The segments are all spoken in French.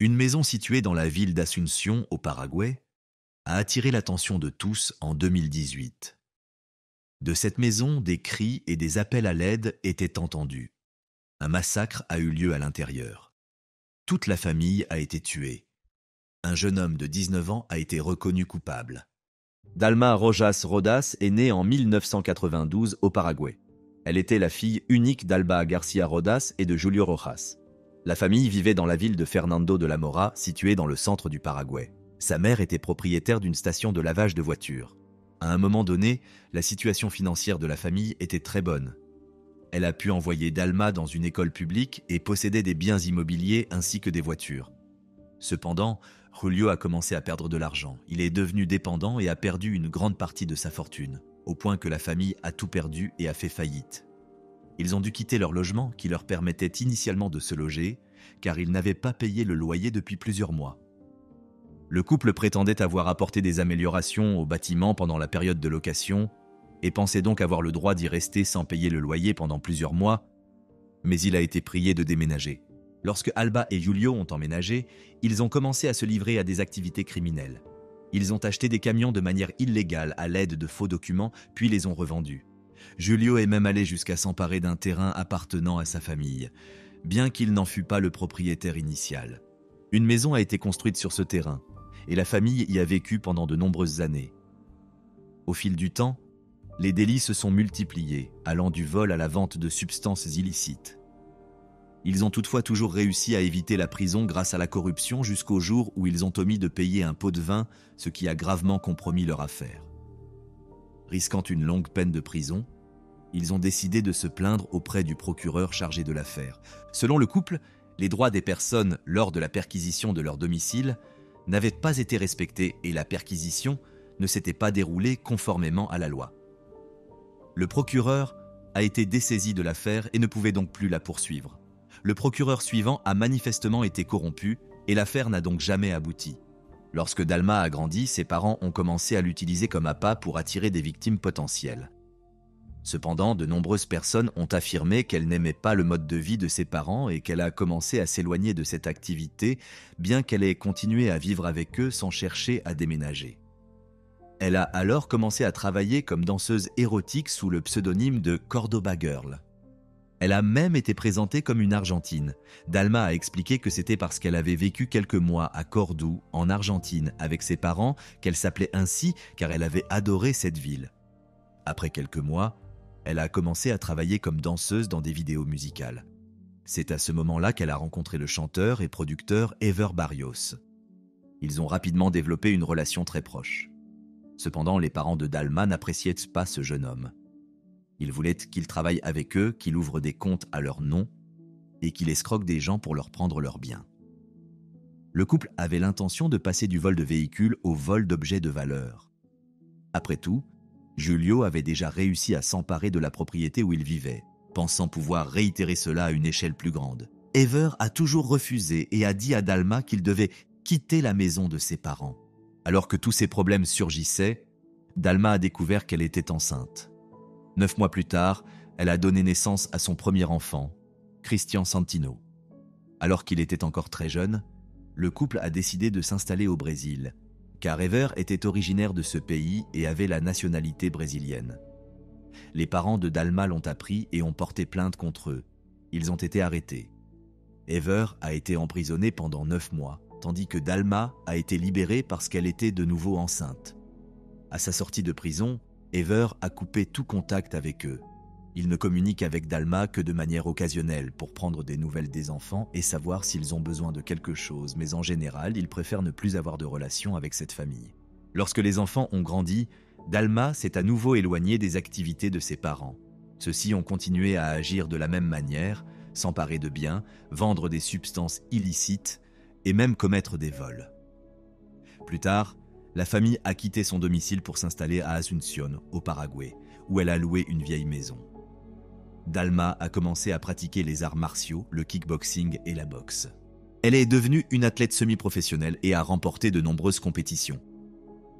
Une maison située dans la ville d'Asunción, au Paraguay, a attiré l'attention de tous en 2018. De cette maison, des cris et des appels à l'aide étaient entendus. Un massacre a eu lieu à l'intérieur. Toute la famille a été tuée. Un jeune homme de 19 ans a été reconnu coupable. Dalma Rojas Rodas est née en 1992 au Paraguay. Elle était la fille unique d'Alba Garcia Rodas et de Julio Rojas. La famille vivait dans la ville de Fernando de la Mora, située dans le centre du Paraguay. Sa mère était propriétaire d'une station de lavage de voitures. À un moment donné, la situation financière de la famille était très bonne. Elle a pu envoyer Dalma dans une école publique et possédait des biens immobiliers ainsi que des voitures. Cependant, Julio a commencé à perdre de l'argent. Il est devenu dépendant et a perdu une grande partie de sa fortune, au point que la famille a tout perdu et a fait faillite. Ils ont dû quitter leur logement qui leur permettait initialement de se loger, car ils n'avaient pas payé le loyer depuis plusieurs mois. Le couple prétendait avoir apporté des améliorations au bâtiment pendant la période de location et pensait donc avoir le droit d'y rester sans payer le loyer pendant plusieurs mois, mais il a été prié de déménager. Lorsque Alba et Julio ont emménagé, ils ont commencé à se livrer à des activités criminelles. Ils ont acheté des camions de manière illégale à l'aide de faux documents, puis les ont revendus. Julio est même allé jusqu'à s'emparer d'un terrain appartenant à sa famille, bien qu'il n'en fût pas le propriétaire initial. Une maison a été construite sur ce terrain, et la famille y a vécu pendant de nombreuses années. Au fil du temps, les délits se sont multipliés, allant du vol à la vente de substances illicites. Ils ont toutefois toujours réussi à éviter la prison grâce à la corruption jusqu'au jour où ils ont omis de payer un pot de vin, ce qui a gravement compromis leur affaire. Risquant une longue peine de prison, ils ont décidé de se plaindre auprès du procureur chargé de l'affaire. Selon le couple, les droits des personnes lors de la perquisition de leur domicile n'avaient pas été respectés et la perquisition ne s'était pas déroulée conformément à la loi. Le procureur a été dessaisi de l'affaire et ne pouvait donc plus la poursuivre. Le procureur suivant a manifestement été corrompu et l'affaire n'a donc jamais abouti. Lorsque Dalma a grandi, ses parents ont commencé à l'utiliser comme appât pour attirer des victimes potentielles. Cependant, de nombreuses personnes ont affirmé qu'elle n'aimait pas le mode de vie de ses parents et qu'elle a commencé à s'éloigner de cette activité, bien qu'elle ait continué à vivre avec eux sans chercher à déménager. Elle a alors commencé à travailler comme danseuse érotique sous le pseudonyme de Cordoba Girl. Elle a même été présentée comme une Argentine. Dalma a expliqué que c'était parce qu'elle avait vécu quelques mois à Cordoue, en Argentine, avec ses parents, qu'elle s'appelait ainsi car elle avait adoré cette ville. Après quelques mois, elle a commencé à travailler comme danseuse dans des vidéos musicales. C'est à ce moment-là qu'elle a rencontré le chanteur et producteur Ever Barrios. Ils ont rapidement développé une relation très proche. Cependant, les parents de Dalma n'appréciaient pas ce jeune homme. Ils voulaient qu'il travaille avec eux, qu'il ouvre des comptes à leur nom et qu'il escroque des gens pour leur prendre leurs biens. Le couple avait l'intention de passer du vol de véhicules au vol d'objets de valeur. Après tout, Julio avait déjà réussi à s'emparer de la propriété où il vivait, pensant pouvoir réitérer cela à une échelle plus grande. Ever a toujours refusé et a dit à Dalma qu'il devait quitter la maison de ses parents. Alors que tous ces problèmes surgissaient, Dalma a découvert qu'elle était enceinte. 9 mois plus tard, elle a donné naissance à son premier enfant, Christian Santino. Alors qu'il était encore très jeune, le couple a décidé de s'installer au Brésil, car Ever était originaire de ce pays et avait la nationalité brésilienne. Les parents de Dalma l'ont appris et ont porté plainte contre eux. Ils ont été arrêtés. Ever a été emprisonnée pendant 9 mois, tandis que Dalma a été libérée parce qu'elle était de nouveau enceinte. À sa sortie de prison, Ever a coupé tout contact avec eux. Il ne communique avec Dalma que de manière occasionnelle pour prendre des nouvelles des enfants et savoir s'ils ont besoin de quelque chose, mais en général, il préfère ne plus avoir de relation avec cette famille. Lorsque les enfants ont grandi, Dalma s'est à nouveau éloignée des activités de ses parents. Ceux-ci ont continué à agir de la même manière, s'emparer de biens, vendre des substances illicites et même commettre des vols. Plus tard, la famille a quitté son domicile pour s'installer à Asunción, au Paraguay, où elle a loué une vieille maison. Dalma a commencé à pratiquer les arts martiaux, le kickboxing et la boxe. Elle est devenue une athlète semi-professionnelle et a remporté de nombreuses compétitions.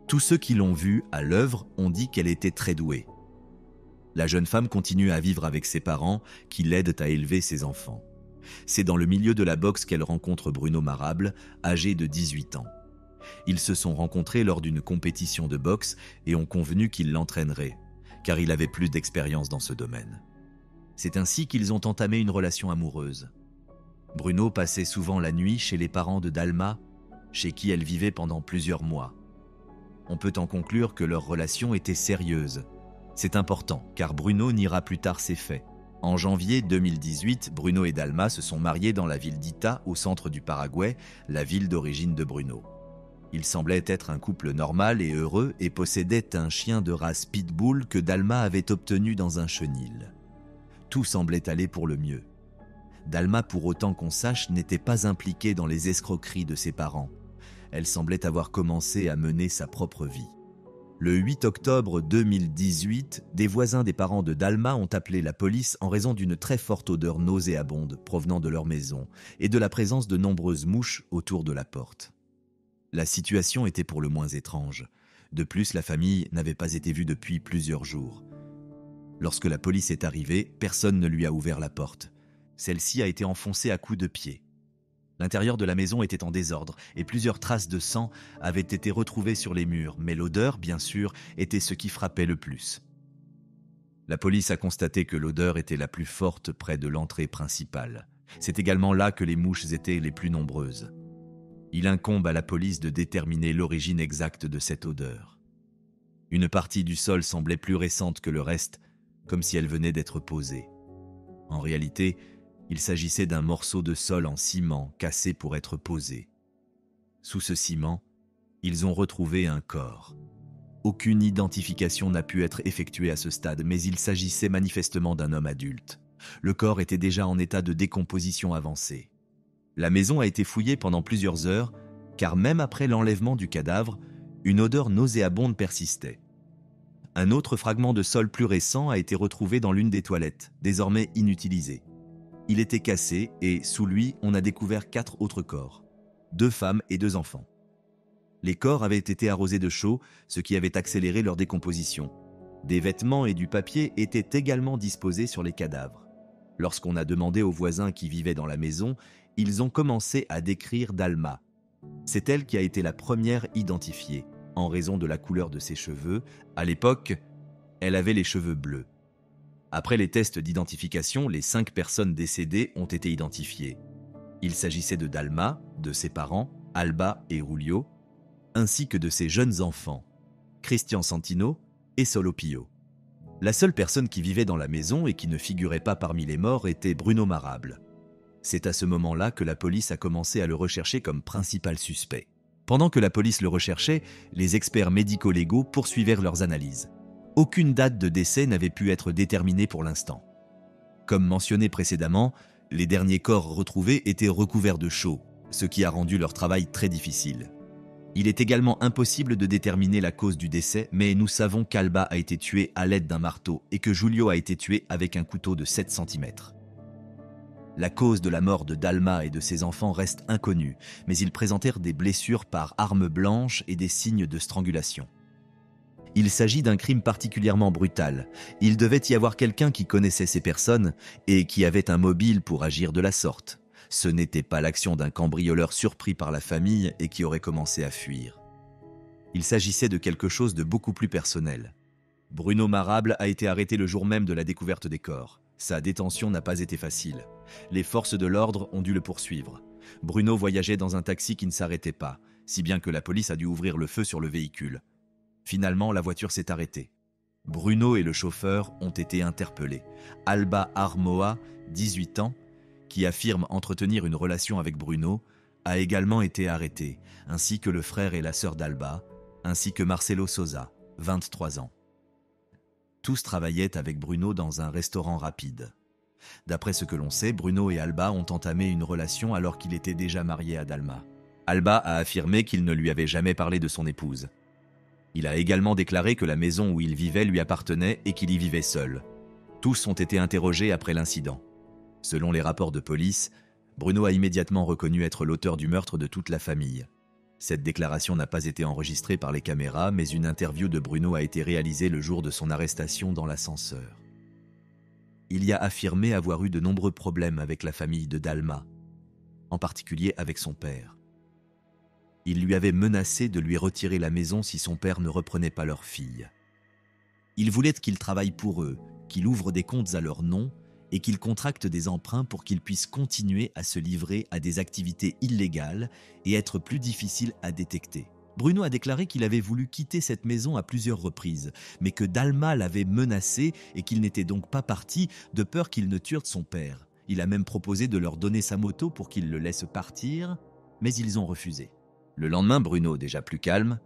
Tous ceux qui l'ont vue à l'œuvre ont dit qu'elle était très douée. La jeune femme continue à vivre avec ses parents qui l'aident à élever ses enfants. C'est dans le milieu de la boxe qu'elle rencontre Bruno Marable, âgé de 18 ans. Ils se sont rencontrés lors d'une compétition de boxe et ont convenu qu'il l'entraînerait, car il avait plus d'expérience dans ce domaine. C'est ainsi qu'ils ont entamé une relation amoureuse. Bruno passait souvent la nuit chez les parents de Dalma, chez qui elle vivait pendant plusieurs mois. On peut en conclure que leur relation était sérieuse. C'est important, car Bruno niera plus tard ces faits. En janvier 2018, Bruno et Dalma se sont mariés dans la ville d'Ita, au centre du Paraguay, la ville d'origine de Bruno. Ils semblaient être un couple normal et heureux et possédaient un chien de race pitbull que Dalma avait obtenu dans un chenil. Tout semblait aller pour le mieux. Dalma, pour autant qu'on sache, n'était pas impliquée dans les escroqueries de ses parents. Elle semblait avoir commencé à mener sa propre vie. Le 8 octobre 2018, des voisins des parents de Dalma ont appelé la police en raison d'une très forte odeur nauséabonde provenant de leur maison et de la présence de nombreuses mouches autour de la porte. La situation était pour le moins étrange. De plus, la famille n'avait pas été vue depuis plusieurs jours. Lorsque la police est arrivée, personne ne lui a ouvert la porte. Celle-ci a été enfoncée à coups de pied. L'intérieur de la maison était en désordre et plusieurs traces de sang avaient été retrouvées sur les murs, mais l'odeur, bien sûr, était ce qui frappait le plus. La police a constaté que l'odeur était la plus forte près de l'entrée principale. C'est également là que les mouches étaient les plus nombreuses. Il incombe à la police de déterminer l'origine exacte de cette odeur. Une partie du sol semblait plus récente que le reste, comme si elle venait d'être posée. En réalité, il s'agissait d'un morceau de sol en ciment cassé pour être posé. Sous ce ciment, ils ont retrouvé un corps. Aucune identification n'a pu être effectuée à ce stade, mais il s'agissait manifestement d'un homme adulte. Le corps était déjà en état de décomposition avancée. La maison a été fouillée pendant plusieurs heures, car même après l'enlèvement du cadavre, une odeur nauséabonde persistait. Un autre fragment de sol plus récent a été retrouvé dans l'une des toilettes, désormais inutilisée. Il était cassé et, sous lui, on a découvert 4 autres corps, 2 femmes et 2 enfants. Les corps avaient été arrosés de chaux, ce qui avait accéléré leur décomposition. Des vêtements et du papier étaient également disposés sur les cadavres. Lorsqu'on a demandé aux voisins qui vivaient dans la maison, ils ont commencé à décrire Dalma. C'est elle qui a été la première identifiée, en raison de la couleur de ses cheveux. À l'époque, elle avait les cheveux bleus. Après les tests d'identification, les 5 personnes décédées ont été identifiées. Il s'agissait de Dalma, de ses parents, Alba et Julio, ainsi que de ses jeunes enfants, Christian Santino et Solopio. La seule personne qui vivait dans la maison et qui ne figurait pas parmi les morts était Bruno Marable. C'est à ce moment-là que la police a commencé à le rechercher comme principal suspect. Pendant que la police le recherchait, les experts médico-légaux poursuivaient leurs analyses. Aucune date de décès n'avait pu être déterminée pour l'instant. Comme mentionné précédemment, les derniers corps retrouvés étaient recouverts de chaux, ce qui a rendu leur travail très difficile. Il est également impossible de déterminer la cause du décès, mais nous savons qu'Alba a été tué à l'aide d'un marteau et que Julio a été tué avec un couteau de 7 cm. La cause de la mort de Dalma et de ses enfants reste inconnue, mais ils présentèrent des blessures par arme blanche et des signes de strangulation. Il s'agit d'un crime particulièrement brutal. Il devait y avoir quelqu'un qui connaissait ces personnes et qui avait un mobile pour agir de la sorte. Ce n'était pas l'action d'un cambrioleur surpris par la famille et qui aurait commencé à fuir. Il s'agissait de quelque chose de beaucoup plus personnel. Bruno Marable a été arrêté le jour même de la découverte des corps. Sa détention n'a pas été facile. Les forces de l'ordre ont dû le poursuivre. Bruno voyageait dans un taxi qui ne s'arrêtait pas, si bien que la police a dû ouvrir le feu sur le véhicule. Finalement, la voiture s'est arrêtée. Bruno et le chauffeur ont été interpellés. Alba Armoa, 18 ans, qui affirme entretenir une relation avec Bruno, a également été arrêté, ainsi que le frère et la sœur d'Alba, ainsi que Marcelo Souza, 23 ans. Tous travaillaient avec Bruno dans un restaurant rapide. D'après ce que l'on sait, Bruno et Alba ont entamé une relation alors qu'il était déjà marié à Dalma. Alba a affirmé qu'il ne lui avait jamais parlé de son épouse. Il a également déclaré que la maison où il vivait lui appartenait et qu'il y vivait seul. Tous ont été interrogés après l'incident. Selon les rapports de police, Bruno a immédiatement reconnu être l'auteur du meurtre de toute la famille. Cette déclaration n'a pas été enregistrée par les caméras, mais une interview de Bruno a été réalisée le jour de son arrestation dans l'ascenseur. Il y a affirmé avoir eu de nombreux problèmes avec la famille de Dalma, en particulier avec son père. Il lui avait menacé de lui retirer la maison si son père ne reprenait pas leur fille. Il voulait qu'il travaille pour eux, qu'il ouvre des comptes à leur nom et qu'il contracte des emprunts pour qu'ils puissent continuer à se livrer à des activités illégales et être plus difficiles à détecter. Bruno a déclaré qu'il avait voulu quitter cette maison à plusieurs reprises, mais que Dalma l'avait menacé et qu'il n'était donc pas parti de peur qu'il ne tue son père. Il a même proposé de leur donner sa moto pour qu'ils le laissent partir, mais ils ont refusé. Le lendemain, Bruno, déjà plus calme,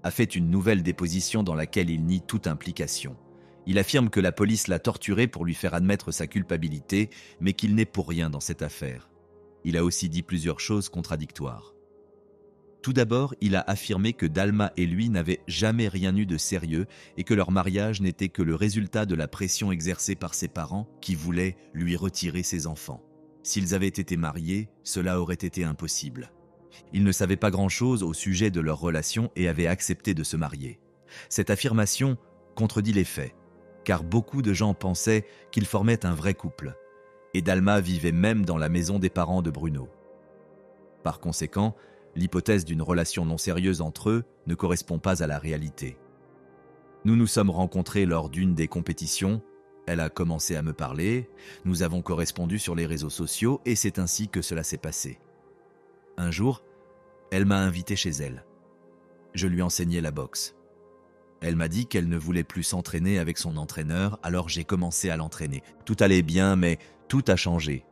a fait une nouvelle déposition dans laquelle il nie toute implication. Il affirme que la police l'a torturé pour lui faire admettre sa culpabilité, mais qu'il n'est pour rien dans cette affaire. Il a aussi dit plusieurs choses contradictoires. Tout d'abord, il a affirmé que Dalma et lui n'avaient jamais rien eu de sérieux et que leur mariage n'était que le résultat de la pression exercée par ses parents qui voulaient lui retirer ses enfants. S'ils avaient été mariés, cela aurait été impossible. Il ne savait pas grand-chose au sujet de leur relation et avait accepté de se marier. Cette affirmation contredit les faits, car beaucoup de gens pensaient qu'ils formaient un vrai couple, et Dalma vivait même dans la maison des parents de Bruno. Par conséquent, l'hypothèse d'une relation non sérieuse entre eux ne correspond pas à la réalité. Nous nous sommes rencontrés lors d'une des compétitions, elle a commencé à me parler, nous avons correspondu sur les réseaux sociaux et c'est ainsi que cela s'est passé. Un jour, elle m'a invité chez elle. Je lui enseignais la boxe. Elle m'a dit qu'elle ne voulait plus s'entraîner avec son entraîneur, alors j'ai commencé à l'entraîner. Tout allait bien, mais tout a changé.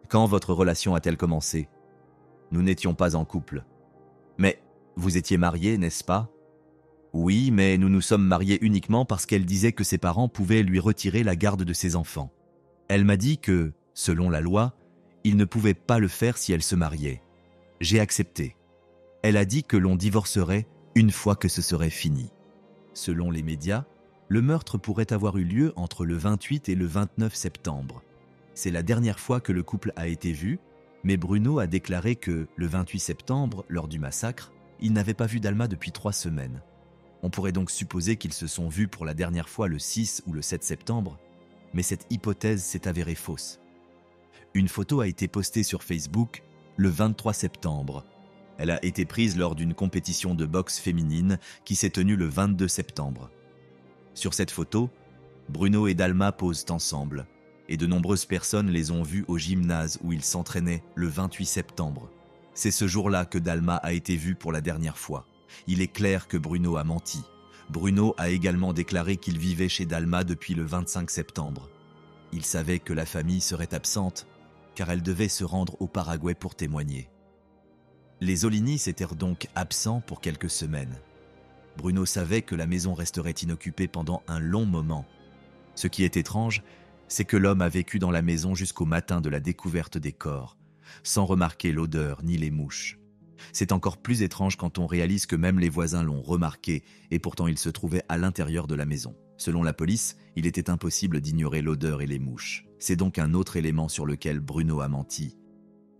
Quand votre relation a-t-elle commencé ? Nous n'étions pas en couple. Mais vous étiez mariés, n'est-ce pas ? Oui, mais nous nous sommes mariés uniquement parce qu'elle disait que ses parents pouvaient lui retirer la garde de ses enfants. Elle m'a dit que, selon la loi, ils ne pouvaient pas le faire si elle se mariait. J'ai accepté. Elle a dit que l'on divorcerait une fois que ce serait fini. Selon les médias, le meurtre pourrait avoir eu lieu entre le 28 et le 29 septembre. C'est la dernière fois que le couple a été vu, mais Bruno a déclaré que, le 28 septembre, lors du massacre, il n'avait pas vu Dalma depuis 3 semaines. On pourrait donc supposer qu'ils se sont vus pour la dernière fois le 6 ou le 7 septembre, mais cette hypothèse s'est avérée fausse. Une photo a été postée sur Facebook le 23 septembre. Elle a été prise lors d'une compétition de boxe féminine qui s'est tenue le 22 septembre. Sur cette photo, Bruno et Dalma posent ensemble, et de nombreuses personnes les ont vus au gymnase où ils s'entraînaient le 28 septembre. C'est ce jour-là que Dalma a été vue pour la dernière fois. Il est clair que Bruno a menti. Bruno a également déclaré qu'il vivait chez Dalma depuis le 25 septembre. Il savait que la famille serait absente, car elle devait se rendre au Paraguay pour témoigner. Les Olinis étaient donc absents pour quelques semaines. Bruno savait que la maison resterait inoccupée pendant un long moment. Ce qui est étrange, c'est que l'homme a vécu dans la maison jusqu'au matin de la découverte des corps, sans remarquer l'odeur ni les mouches. C'est encore plus étrange quand on réalise que même les voisins l'ont remarqué et pourtant il se trouvait à l'intérieur de la maison. Selon la police, il était impossible d'ignorer l'odeur et les mouches. C'est donc un autre élément sur lequel Bruno a menti.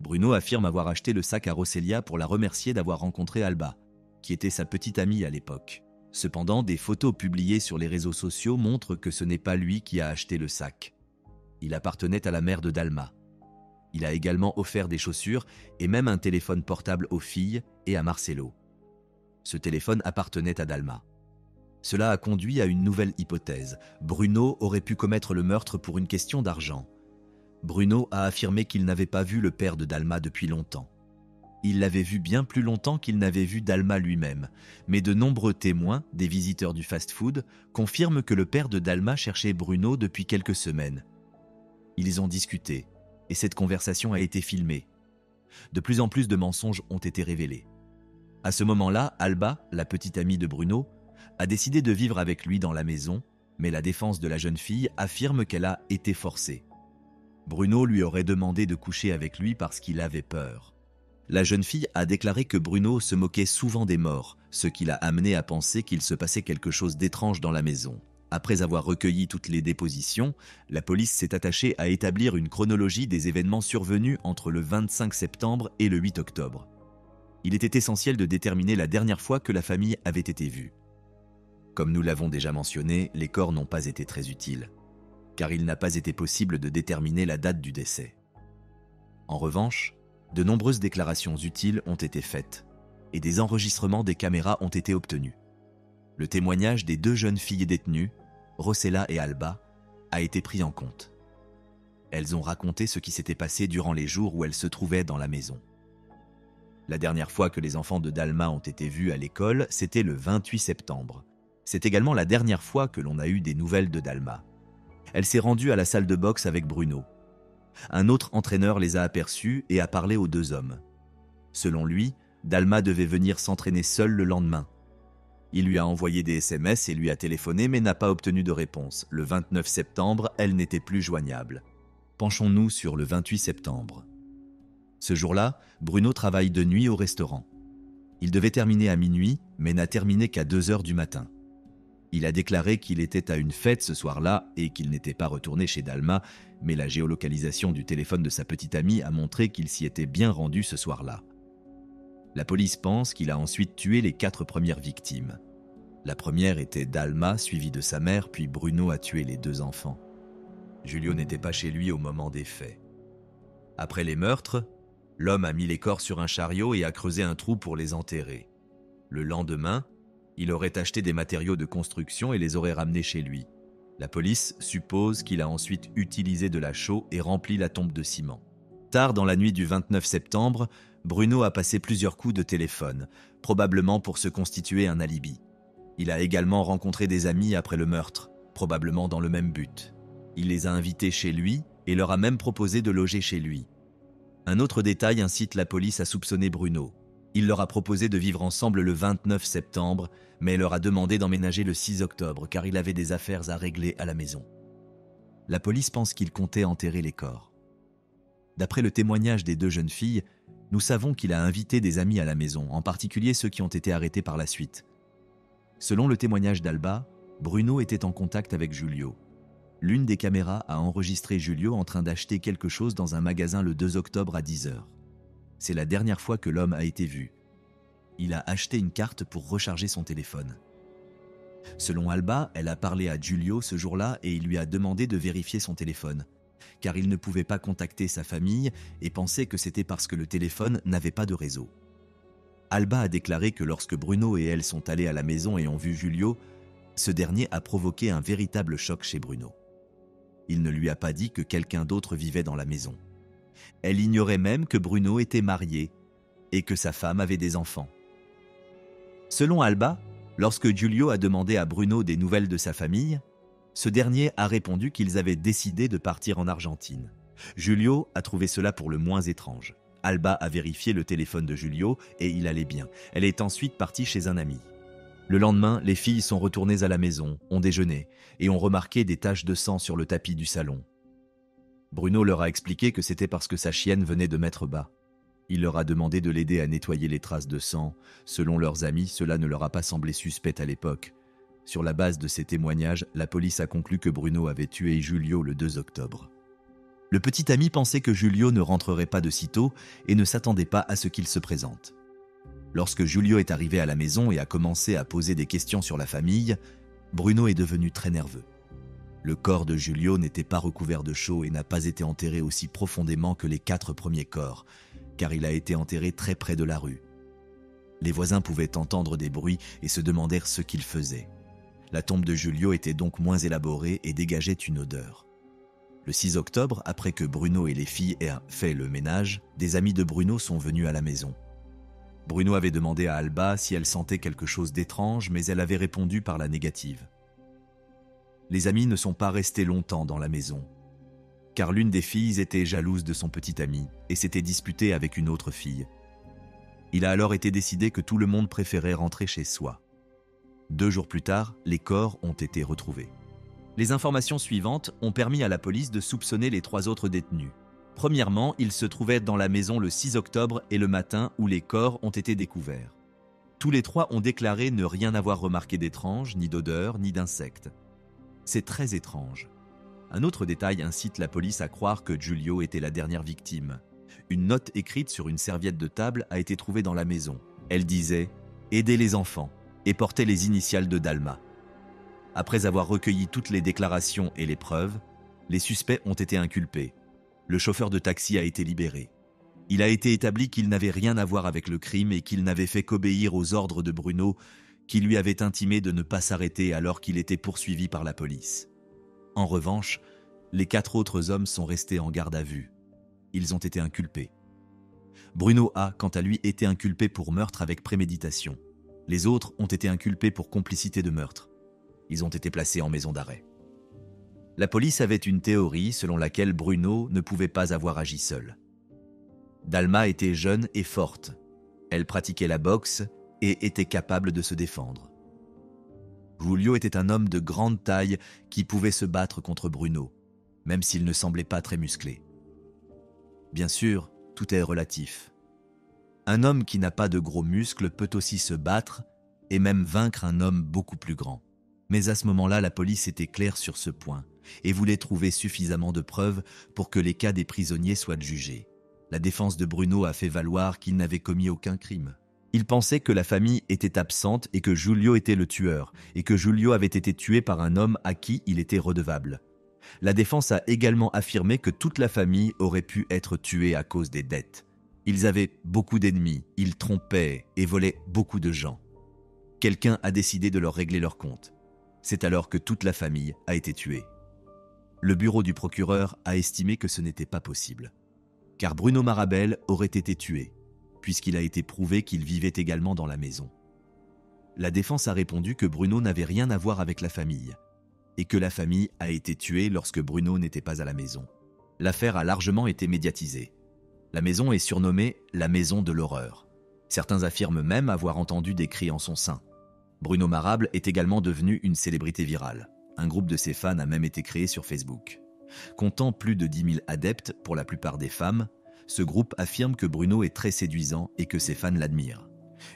Bruno affirme avoir acheté le sac à Roselia pour la remercier d'avoir rencontré Alba, qui était sa petite amie à l'époque. Cependant, des photos publiées sur les réseaux sociaux montrent que ce n'est pas lui qui a acheté le sac. Il appartenait à la mère de Dalma. Il a également offert des chaussures et même un téléphone portable aux filles et à Marcelo. Ce téléphone appartenait à Dalma. Cela a conduit à une nouvelle hypothèse. Bruno aurait pu commettre le meurtre pour une question d'argent. Bruno a affirmé qu'il n'avait pas vu le père de Dalma depuis longtemps. Il l'avait vu bien plus longtemps qu'il n'avait vu Dalma lui-même, mais de nombreux témoins, des visiteurs du fast-food, confirment que le père de Dalma cherchait Bruno depuis quelques semaines. Ils ont discuté, et cette conversation a été filmée. De plus en plus de mensonges ont été révélés. À ce moment-là, Alba, la petite amie de Bruno, a décidé de vivre avec lui dans la maison, mais la défense de la jeune fille affirme qu'elle a été forcée. Bruno lui aurait demandé de coucher avec lui parce qu'il avait peur. La jeune fille a déclaré que Bruno se moquait souvent des morts, ce qui l'a amené à penser qu'il se passait quelque chose d'étrange dans la maison. Après avoir recueilli toutes les dépositions, la police s'est attachée à établir une chronologie des événements survenus entre le 25 septembre et le 8 octobre. Il était essentiel de déterminer la dernière fois que la famille avait été vue. Comme nous l'avons déjà mentionné, les corps n'ont pas été très utiles. car il n'a pas été possible de déterminer la date du décès. En revanche, de nombreuses déclarations utiles ont été faites et des enregistrements des caméras ont été obtenus. Le témoignage des 2 jeunes filles détenues, Rossella et Alba, a été pris en compte. Elles ont raconté ce qui s'était passé durant les jours où elles se trouvaient dans la maison. La dernière fois que les enfants de Dalma ont été vus à l'école, c'était le 28 septembre. C'est également la dernière fois que l'on a eu des nouvelles de Dalma. Elle s'est rendue à la salle de boxe avec Bruno. Un autre entraîneur les a aperçus et a parlé aux 2 hommes. Selon lui, Dalma devait venir s'entraîner seule le lendemain. Il lui a envoyé des SMS et lui a téléphoné mais n'a pas obtenu de réponse. Le 29 septembre, elle n'était plus joignable. Penchons-nous sur le 28 septembre. Ce jour-là, Bruno travaille de nuit au restaurant. Il devait terminer à minuit, mais n'a terminé qu'à 2 heures du matin. Il a déclaré qu'il était à une fête ce soir-là et qu'il n'était pas retourné chez Dalma, mais la géolocalisation du téléphone de sa petite amie a montré qu'il s'y était bien rendu ce soir-là. La police pense qu'il a ensuite tué les 4 premières victimes. La première était Dalma, suivie de sa mère, puis Bruno a tué les 2 enfants. Julio n'était pas chez lui au moment des faits. Après les meurtres, l'homme a mis les corps sur un chariot et a creusé un trou pour les enterrer. Le lendemain, il aurait acheté des matériaux de construction et les aurait ramenés chez lui. La police suppose qu'il a ensuite utilisé de la chaux et rempli la tombe de ciment. Tard dans la nuit du 29 septembre, Bruno a passé plusieurs coups de téléphone, probablement pour se constituer un alibi. Il a également rencontré des amis après le meurtre, probablement dans le même but. Il les a invités chez lui et leur a même proposé de loger chez lui. Un autre détail incite la police à soupçonner Bruno. Il leur a proposé de vivre ensemble le 29 septembre, mais leur a demandé d'emménager le 6 octobre car il avait des affaires à régler à la maison. La police pense qu'il comptait enterrer les corps. D'après le témoignage des 2 jeunes filles, nous savons qu'il a invité des amis à la maison, en particulier ceux qui ont été arrêtés par la suite. Selon le témoignage d'Alba, Bruno était en contact avec Julio. L'une des caméras a enregistré Julio en train d'acheter quelque chose dans un magasin le 2 octobre à 10 heures. C'est la dernière fois que l'homme a été vu. Il a acheté une carte pour recharger son téléphone. Selon Alba, elle a parlé à Julio ce jour-là et il lui a demandé de vérifier son téléphone, car il ne pouvait pas contacter sa famille et pensait que c'était parce que le téléphone n'avait pas de réseau. Alba a déclaré que lorsque Bruno et elle sont allés à la maison et ont vu Julio, ce dernier a provoqué un véritable choc chez Bruno. Il ne lui a pas dit que quelqu'un d'autre vivait dans la maison. Elle ignorait même que Bruno était marié et que sa femme avait des enfants. Selon Alba, lorsque Julio a demandé à Bruno des nouvelles de sa famille, ce dernier a répondu qu'ils avaient décidé de partir en Argentine. Julio a trouvé cela pour le moins étrange. Alba a vérifié le téléphone de Julio et il allait bien. Elle est ensuite partie chez un ami. Le lendemain, les filles sont retournées à la maison, ont déjeuné et ont remarqué des taches de sang sur le tapis du salon. Bruno leur a expliqué que c'était parce que sa chienne venait de mettre bas. Il leur a demandé de l'aider à nettoyer les traces de sang. Selon leurs amis, cela ne leur a pas semblé suspect à l'époque. Sur la base de ces témoignages, la police a conclu que Bruno avait tué Julio le 2 octobre. Le petit ami pensait que Julio ne rentrerait pas de sitôt et ne s'attendait pas à ce qu'il se présente. Lorsque Julio est arrivé à la maison et a commencé à poser des questions sur la famille, Bruno est devenu très nerveux. Le corps de Julio n'était pas recouvert de chaux et n'a pas été enterré aussi profondément que les 4 premiers corps, car il a été enterré très près de la rue. Les voisins pouvaient entendre des bruits et se demandèrent ce qu'il faisait. La tombe de Julio était donc moins élaborée et dégageait une odeur. Le 6 octobre, après que Bruno et les filles aient fait le ménage, des amis de Bruno sont venus à la maison. Bruno avait demandé à Alba si elle sentait quelque chose d'étrange, mais elle avait répondu par la négative. Les amis ne sont pas restés longtemps dans la maison, car l'une des filles était jalouse de son petit ami et s'était disputée avec une autre fille. Il a alors été décidé que tout le monde préférait rentrer chez soi. 2 jours plus tard, les corps ont été retrouvés. Les informations suivantes ont permis à la police de soupçonner les 3 autres détenus. Premièrement, ils se trouvaient dans la maison le 6 octobre et le matin où les corps ont été découverts. Tous les 3 ont déclaré ne rien avoir remarqué d'étrange, ni d'odeur, ni d'insectes. C'est très étrange. Un autre détail incite la police à croire que Julio était la dernière victime. Une note écrite sur une serviette de table a été trouvée dans la maison. Elle disait « Aidez les enfants » et portait les initiales de Dalma. Après avoir recueilli toutes les déclarations et les preuves, Les suspects ont été inculpés. Le chauffeur de taxi a été libéré. Il a été établi qu'il n'avait rien à voir avec le crime et qu'il n'avait fait qu'obéir aux ordres de Bruno, qui lui avait intimé de ne pas s'arrêter alors qu'il était poursuivi par la police. En revanche, les 4 autres hommes sont restés en garde à vue. Ils ont été inculpés. Bruno a, quant à lui, été inculpé pour meurtre avec préméditation. Les autres ont été inculpés pour complicité de meurtre. Ils ont été placés en maison d'arrêt. La police avait une théorie selon laquelle Bruno ne pouvait pas avoir agi seul. Dalma était jeune et forte. Elle pratiquait la boxe et était capable de se défendre. Julio était un homme de grande taille qui pouvait se battre contre Bruno, même s'il ne semblait pas très musclé. Bien sûr, tout est relatif. Un homme qui n'a pas de gros muscles peut aussi se battre et même vaincre un homme beaucoup plus grand. Mais à ce moment-là, la police était claire sur ce point et voulait trouver suffisamment de preuves pour que les cas des prisonniers soient jugés. La défense de Bruno a fait valoir qu'il n'avait commis aucun crime. Il pensait que la famille était absente et que Julio était le tueur, et que Julio avait été tué par un homme à qui il était redevable. La défense a également affirmé que toute la famille aurait pu être tuée à cause des dettes. Ils avaient beaucoup d'ennemis, ils trompaient et volaient beaucoup de gens. Quelqu'un a décidé de leur régler leurs comptes. C'est alors que toute la famille a été tuée. Le bureau du procureur a estimé que ce n'était pas possible, car Bruno Marabel aurait été tué, puisqu'il a été prouvé qu'il vivait également dans la maison. La défense a répondu que Bruno n'avait rien à voir avec la famille, et que la famille a été tuée lorsque Bruno n'était pas à la maison. L'affaire a largement été médiatisée. La maison est surnommée la maison de l'horreur. Certains affirment même avoir entendu des cris en son sein. Bruno Marable est également devenu une célébrité virale. Un groupe de ses fans a même été créé sur Facebook. Comptant plus de 10 000 adeptes, pour la plupart des femmes, ce groupe affirme que Bruno est très séduisant et que ses fans l'admirent.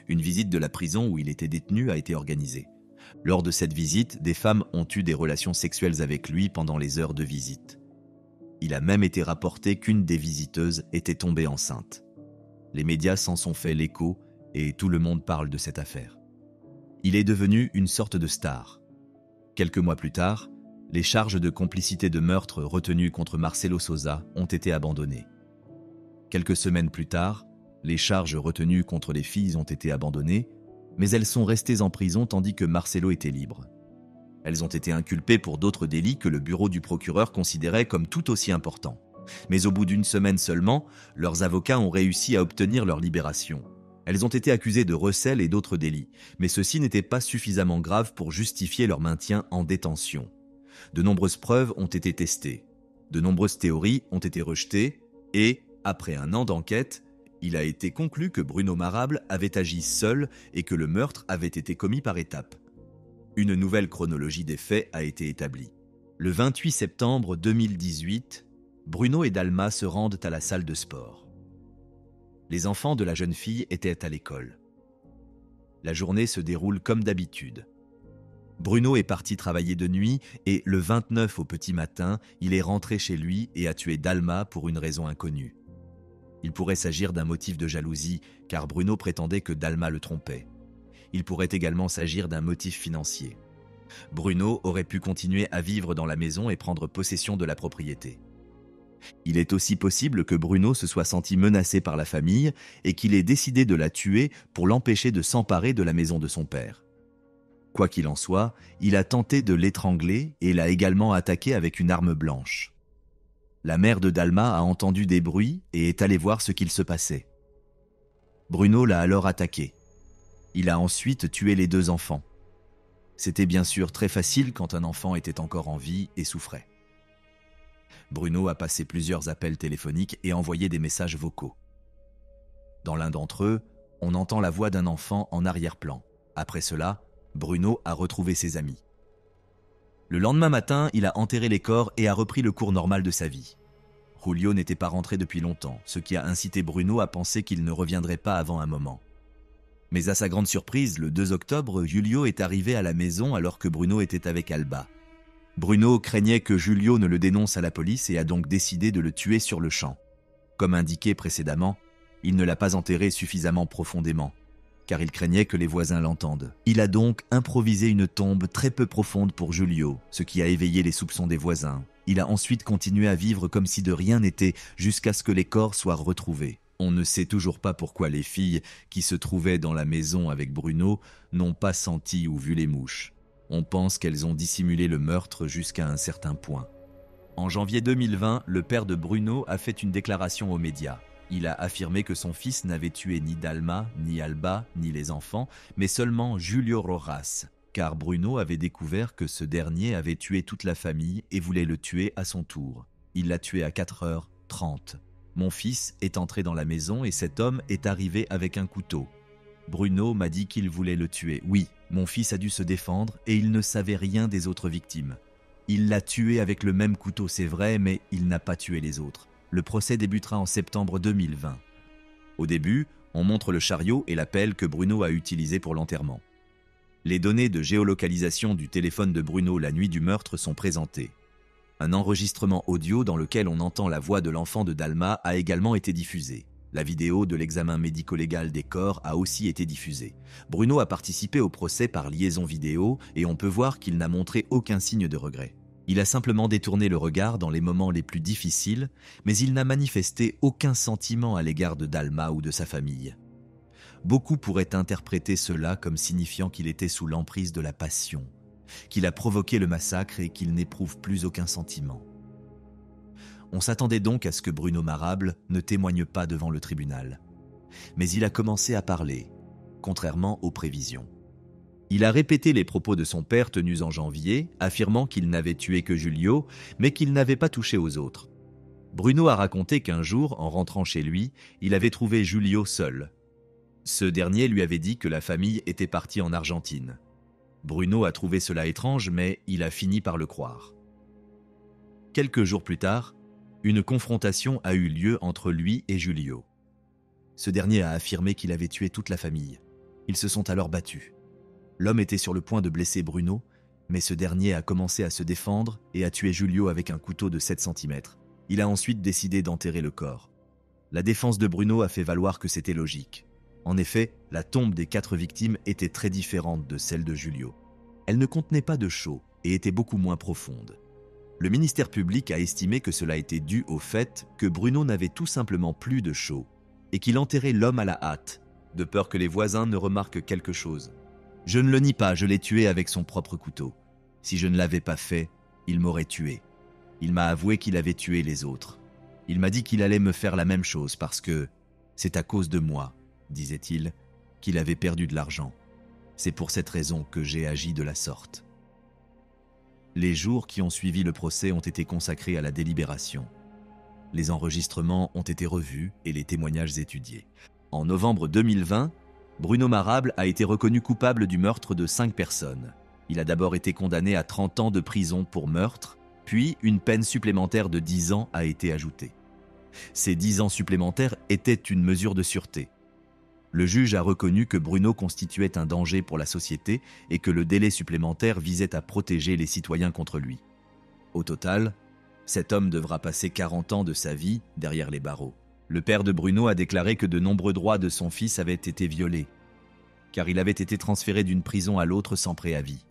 Une visite de la prison où il était détenu a été organisée. Lors de cette visite, des femmes ont eu des relations sexuelles avec lui pendant les heures de visite. Il a même été rapporté qu'une des visiteuses était tombée enceinte. Les médias s'en sont fait l'écho et tout le monde parle de cette affaire. Il est devenu une sorte de star. Quelques mois plus tard, les charges de complicité de meurtre retenues contre Marcelo Souza ont été abandonnées. Quelques semaines plus tard, les charges retenues contre les filles ont été abandonnées, mais elles sont restées en prison tandis que Marcelo était libre. Elles ont été inculpées pour d'autres délits que le bureau du procureur considérait comme tout aussi importants. Mais au bout d'une semaine seulement, leurs avocats ont réussi à obtenir leur libération. Elles ont été accusées de recel et d'autres délits, mais ceci n'était pas suffisamment grave pour justifier leur maintien en détention. De nombreuses preuves ont été testées. De nombreuses théories ont été rejetées et, après un an d'enquête, il a été conclu que Bruno Marable avait agi seul et que le meurtre avait été commis par étapes. Une nouvelle chronologie des faits a été établie. Le 28 septembre 2018, Bruno et Dalma se rendent à la salle de sport. Les enfants de la jeune fille étaient à l'école. La journée se déroule comme d'habitude. Bruno est parti travailler de nuit et le 29 au petit matin, il est rentré chez lui et a tué Dalma pour une raison inconnue. Il pourrait s'agir d'un motif de jalousie, car Bruno prétendait que Dalma le trompait. Il pourrait également s'agir d'un motif financier. Bruno aurait pu continuer à vivre dans la maison et prendre possession de la propriété. Il est aussi possible que Bruno se soit senti menacé par la famille et qu'il ait décidé de la tuer pour l'empêcher de s'emparer de la maison de son père. Quoi qu'il en soit, il a tenté de l'étrangler et l'a également attaqué avec une arme blanche. La mère de Dalma a entendu des bruits et est allée voir ce qu'il se passait. Bruno l'a alors attaqué. Il a ensuite tué les 2 enfants. C'était bien sûr très facile quand un enfant était encore en vie et souffrait. Bruno a passé plusieurs appels téléphoniques et envoyé des messages vocaux. Dans l'un d'entre eux, on entend la voix d'un enfant en arrière-plan. Après cela, Bruno a retrouvé ses amis. Le lendemain matin, il a enterré les corps et a repris le cours normal de sa vie. Julio n'était pas rentré depuis longtemps, ce qui a incité Bruno à penser qu'il ne reviendrait pas avant un moment. Mais à sa grande surprise, le 2 octobre, Julio est arrivé à la maison alors que Bruno était avec Alba. Bruno craignait que Julio ne le dénonce à la police et a donc décidé de le tuer sur le champ. Comme indiqué précédemment, il ne l'a pas enterré suffisamment profondément, car il craignait que les voisins l'entendent. Il a donc improvisé une tombe très peu profonde pour Julio, ce qui a éveillé les soupçons des voisins. Il a ensuite continué à vivre comme si de rien n'était jusqu'à ce que les corps soient retrouvés. On ne sait toujours pas pourquoi les filles qui se trouvaient dans la maison avec Bruno n'ont pas senti ou vu les mouches. On pense qu'elles ont dissimulé le meurtre jusqu'à un certain point. En janvier 2020, le père de Bruno a fait une déclaration aux médias. Il a affirmé que son fils n'avait tué ni Dalma, ni Alba, ni les enfants, mais seulement Julio Rojas, car Bruno avait découvert que ce dernier avait tué toute la famille et voulait le tuer à son tour. Il l'a tué à 4h30. Mon fils est entré dans la maison et cet homme est arrivé avec un couteau. Bruno m'a dit qu'il voulait le tuer. Oui, mon fils a dû se défendre et il ne savait rien des autres victimes. Il l'a tué avec le même couteau, c'est vrai, mais il n'a pas tué les autres. Le procès débutera en septembre 2020. Au début, on montre le chariot et la pelle que Bruno a utilisé pour l'enterrement. Les données de géolocalisation du téléphone de Bruno la nuit du meurtre sont présentées. Un enregistrement audio dans lequel on entend la voix de l'enfant de Dalma a également été diffusé. La vidéo de l'examen médico-légal des corps a aussi été diffusée. Bruno a participé au procès par liaison vidéo et on peut voir qu'il n'a montré aucun signe de regret. Il a simplement détourné le regard dans les moments les plus difficiles, mais il n'a manifesté aucun sentiment à l'égard de Dalma ou de sa famille. Beaucoup pourraient interpréter cela comme signifiant qu'il était sous l'emprise de la passion, qu'il a provoqué le massacre et qu'il n'éprouve plus aucun sentiment. On s'attendait donc à ce que Bruno Marable ne témoigne pas devant le tribunal. Mais il a commencé à parler, contrairement aux prévisions. Il a répété les propos de son père tenus en janvier, affirmant qu'il n'avait tué que Julio, mais qu'il n'avait pas touché aux autres. Bruno a raconté qu'un jour, en rentrant chez lui, il avait trouvé Julio seul. Ce dernier lui avait dit que la famille était partie en Argentine. Bruno a trouvé cela étrange, mais il a fini par le croire. Quelques jours plus tard, une confrontation a eu lieu entre lui et Julio. Ce dernier a affirmé qu'il avait tué toute la famille. Ils se sont alors battus. L'homme était sur le point de blesser Bruno, mais ce dernier a commencé à se défendre et a tué Julio avec un couteau de 7 cm. Il a ensuite décidé d'enterrer le corps. La défense de Bruno a fait valoir que c'était logique. En effet, la tombe des 4 victimes était très différente de celle de Julio. Elle ne contenait pas de chaux et était beaucoup moins profonde. Le ministère public a estimé que cela était dû au fait que Bruno n'avait tout simplement plus de chaux et qu'il enterrait l'homme à la hâte, de peur que les voisins ne remarquent quelque chose. Je ne le nie pas, je l'ai tué avec son propre couteau. Si je ne l'avais pas fait, il m'aurait tué. Il m'a avoué qu'il avait tué les autres. Il m'a dit qu'il allait me faire la même chose parce que c'est à cause de moi, disait-il, qu'il avait perdu de l'argent. C'est pour cette raison que j'ai agi de la sorte. Les jours qui ont suivi le procès ont été consacrés à la délibération. Les enregistrements ont été revus et les témoignages étudiés. En novembre 2020, Bruno Marable a été reconnu coupable du meurtre de 5 personnes. Il a d'abord été condamné à 30 ans de prison pour meurtre, puis une peine supplémentaire de 10 ans a été ajoutée. Ces 10 ans supplémentaires étaient une mesure de sûreté. Le juge a reconnu que Bruno constituait un danger pour la société et que le délai supplémentaire visait à protéger les citoyens contre lui. Au total, cet homme devra passer 40 ans de sa vie derrière les barreaux. Le père de Bruno a déclaré que de nombreux droits de son fils avaient été violés, car il avait été transféré d'une prison à l'autre sans préavis.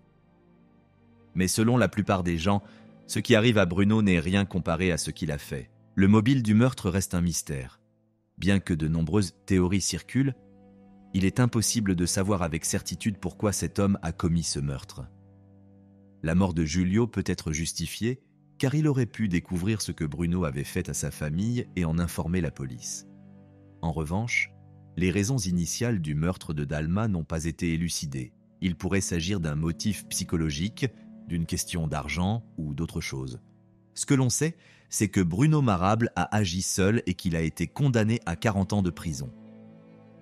Mais selon la plupart des gens, ce qui arrive à Bruno n'est rien comparé à ce qu'il a fait. Le mobile du meurtre reste un mystère. Bien que de nombreuses théories circulent, il est impossible de savoir avec certitude pourquoi cet homme a commis ce meurtre. La mort de Julio peut être justifiée car il aurait pu découvrir ce que Bruno avait fait à sa famille et en informer la police. En revanche, les raisons initiales du meurtre de Dalma n'ont pas été élucidées. Il pourrait s'agir d'un motif psychologique, d'une question d'argent ou d'autre chose. Ce que l'on sait, c'est que Bruno Marable a agi seul et qu'il a été condamné à 40 ans de prison.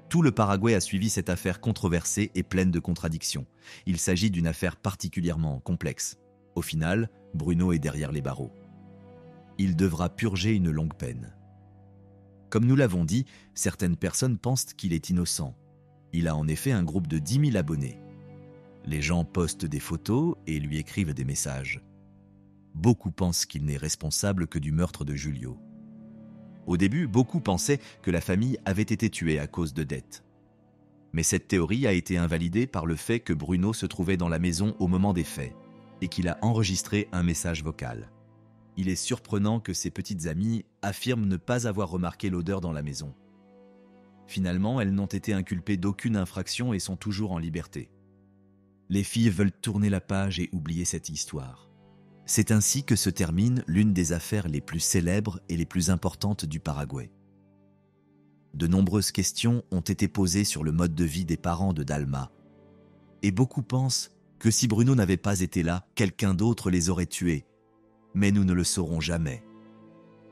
Tout le Paraguay a suivi cette affaire controversée et pleine de contradictions. Il s'agit d'une affaire particulièrement complexe. Au final, Bruno est derrière les barreaux. Il devra purger une longue peine. Comme nous l'avons dit, certaines personnes pensent qu'il est innocent. Il a en effet un groupe de 10 000 abonnés. Les gens postent des photos et lui écrivent des messages. Beaucoup pensent qu'il n'est responsable que du meurtre de Julio. Au début, beaucoup pensaient que la famille avait été tuée à cause de dettes. Mais cette théorie a été invalidée par le fait que Bruno se trouvait dans la maison au moment des faits et qu'il a enregistré un message vocal. Il est surprenant que ses petites amies affirment ne pas avoir remarqué l'odeur dans la maison. Finalement, elles n'ont été inculpées d'aucune infraction et sont toujours en liberté. Les filles veulent tourner la page et oublier cette histoire. C'est ainsi que se termine l'une des affaires les plus célèbres et les plus importantes du Paraguay. De nombreuses questions ont été posées sur le mode de vie des parents de Dalma. Et beaucoup pensent que si Bruno n'avait pas été là, quelqu'un d'autre les aurait tués. Mais nous ne le saurons jamais.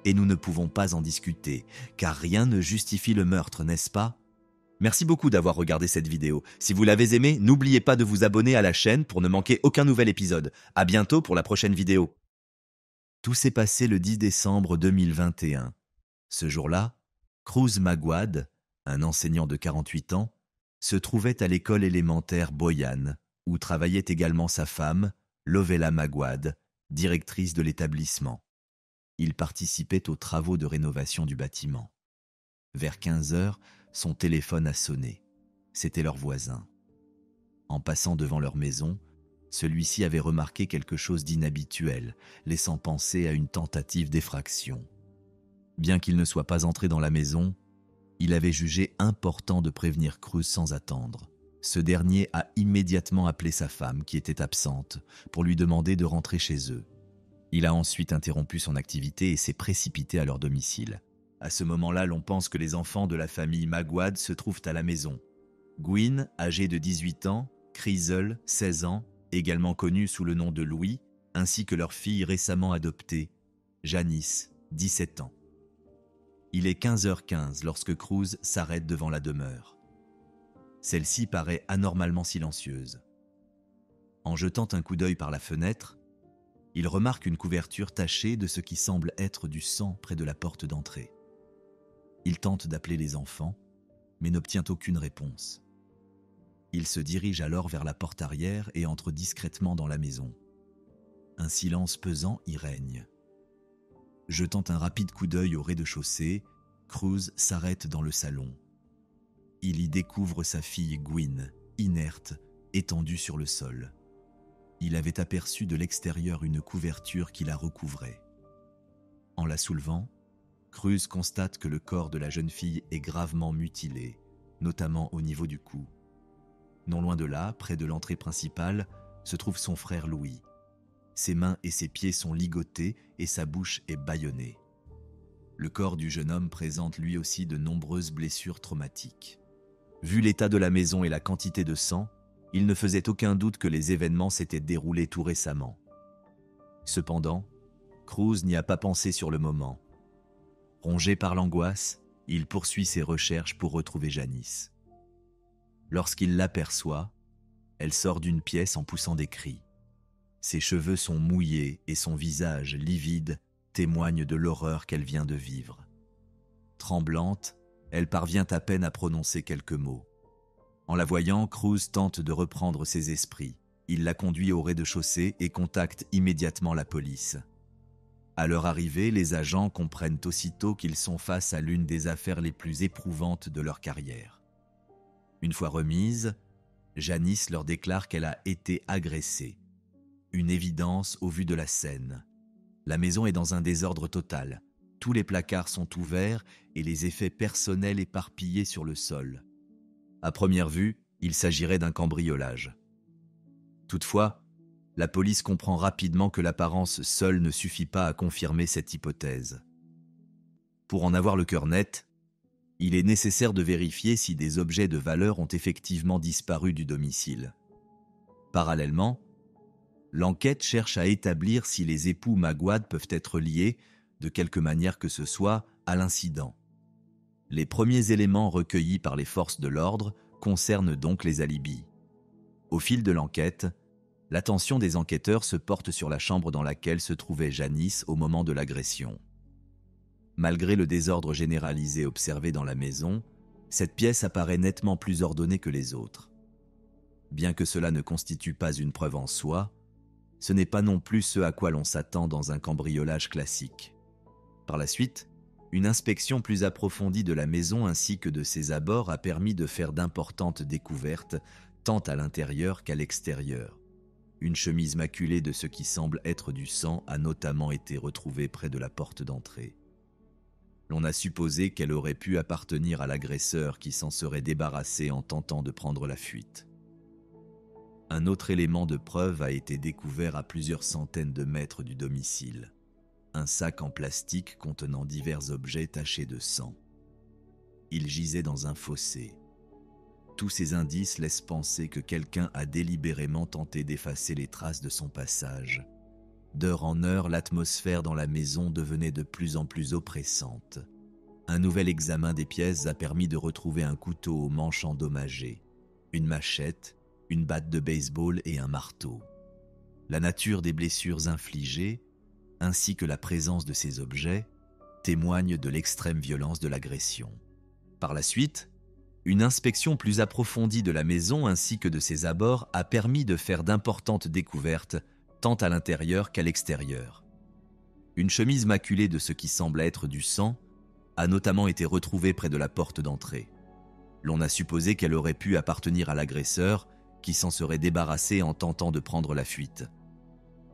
Et nous ne pouvons pas en discuter, car rien ne justifie le meurtre, n'est-ce pas ? Merci beaucoup d'avoir regardé cette vidéo. Si vous l'avez aimée, n'oubliez pas de vous abonner à la chaîne pour ne manquer aucun nouvel épisode. À bientôt pour la prochaine vidéo. Tout s'est passé le 10 décembre 2021. Ce jour-là, Cruz Maguad, un enseignant de 48 ans, se trouvait à l'école élémentaire Boyan, où travaillait également sa femme, Lovella Maguad, directrice de l'établissement. Il participait aux travaux de rénovation du bâtiment. Vers 15 heures, son téléphone a sonné. C'était leur voisin. En passant devant leur maison, celui-ci avait remarqué quelque chose d'inhabituel, laissant penser à une tentative d'effraction. Bien qu'il ne soit pas entré dans la maison, il avait jugé important de prévenir Cruz sans attendre. Ce dernier a immédiatement appelé sa femme, qui était absente, pour lui demander de rentrer chez eux. Il a ensuite interrompu son activité et s'est précipité à leur domicile. À ce moment-là, l'on pense que les enfants de la famille Maguad se trouvent à la maison. Gwyn, âgé de 18 ans, Chryzel, 16 ans, également connu sous le nom de Louis, ainsi que leur fille récemment adoptée, Janice, 17 ans. Il est 15h15 lorsque Cruz s'arrête devant la demeure. Celle-ci paraît anormalement silencieuse. En jetant un coup d'œil par la fenêtre, il remarque une couverture tachée de ce qui semble être du sang près de la porte d'entrée. Il tente d'appeler les enfants, mais n'obtient aucune réponse. Il se dirige alors vers la porte arrière et entre discrètement dans la maison. Un silence pesant y règne. Jetant un rapide coup d'œil au rez-de-chaussée, Cruz s'arrête dans le salon. Il y découvre sa fille Gwyn, inerte, étendue sur le sol. Il avait aperçu de l'extérieur une couverture qui la recouvrait. En la soulevant, Cruz constate que le corps de la jeune fille est gravement mutilé, notamment au niveau du cou. Non loin de là, près de l'entrée principale, se trouve son frère Louis. Ses mains et ses pieds sont ligotés et sa bouche est bâillonnée. Le corps du jeune homme présente lui aussi de nombreuses blessures traumatiques. Vu l'état de la maison et la quantité de sang, il ne faisait aucun doute que les événements s'étaient déroulés tout récemment. Cependant, Cruz n'y a pas pensé sur le moment. Rongé par l'angoisse, il poursuit ses recherches pour retrouver Janice. Lorsqu'il l'aperçoit, elle sort d'une pièce en poussant des cris. Ses cheveux sont mouillés et son visage, livide, témoigne de l'horreur qu'elle vient de vivre. Tremblante, elle parvient à peine à prononcer quelques mots. En la voyant, Cruz tente de reprendre ses esprits. Il la conduit au rez-de-chaussée et contacte immédiatement la police. À leur arrivée, les agents comprennent aussitôt qu'ils sont face à l'une des affaires les plus éprouvantes de leur carrière. Une fois remise, Janice leur déclare qu'elle a été agressée. Une évidence au vu de la scène. La maison est dans un désordre total. Tous les placards sont ouverts et les effets personnels éparpillés sur le sol. À première vue, il s'agirait d'un cambriolage. Toutefois, la police comprend rapidement que l'apparence seule ne suffit pas à confirmer cette hypothèse. Pour en avoir le cœur net, il est nécessaire de vérifier si des objets de valeur ont effectivement disparu du domicile. Parallèlement, l'enquête cherche à établir si les époux Maguad peuvent être liés, de quelque manière que ce soit, à l'incident. Les premiers éléments recueillis par les forces de l'ordre concernent donc les alibis. Au fil de l'enquête, l'attention des enquêteurs se porte sur la chambre dans laquelle se trouvait Janice au moment de l'agression. Malgré le désordre généralisé observé dans la maison, cette pièce apparaît nettement plus ordonnée que les autres. Bien que cela ne constitue pas une preuve en soi, ce n'est pas non plus ce à quoi l'on s'attend dans un cambriolage classique. Par la suite, une inspection plus approfondie de la maison ainsi que de ses abords a permis de faire d'importantes découvertes, tant à l'intérieur qu'à l'extérieur. Une chemise maculée de ce qui semble être du sang a notamment été retrouvée près de la porte d'entrée. L'on a supposé qu'elle aurait pu appartenir à l'agresseur qui s'en serait débarrassé en tentant de prendre la fuite. Un autre élément de preuve a été découvert à plusieurs centaines de mètres du domicile. Un sac en plastique contenant divers objets tachés de sang. Il gisait dans un fossé. Tous ces indices laissent penser que quelqu'un a délibérément tenté d'effacer les traces de son passage. D'heure en heure, l'atmosphère dans la maison devenait de plus en plus oppressante. Un nouvel examen des pièces a permis de retrouver un couteau aux manches endommagées, une machette, une batte de baseball et un marteau. La nature des blessures infligées, ainsi que la présence de ces objets, témoignent de l'extrême violence de l'agression. Par la suite, une inspection plus approfondie de la maison ainsi que de ses abords a permis de faire d'importantes découvertes, tant à l'intérieur qu'à l'extérieur. Une chemise maculée de ce qui semble être du sang a notamment été retrouvée près de la porte d'entrée. L'on a supposé qu'elle aurait pu appartenir à l'agresseur, qui s'en serait débarrassé en tentant de prendre la fuite.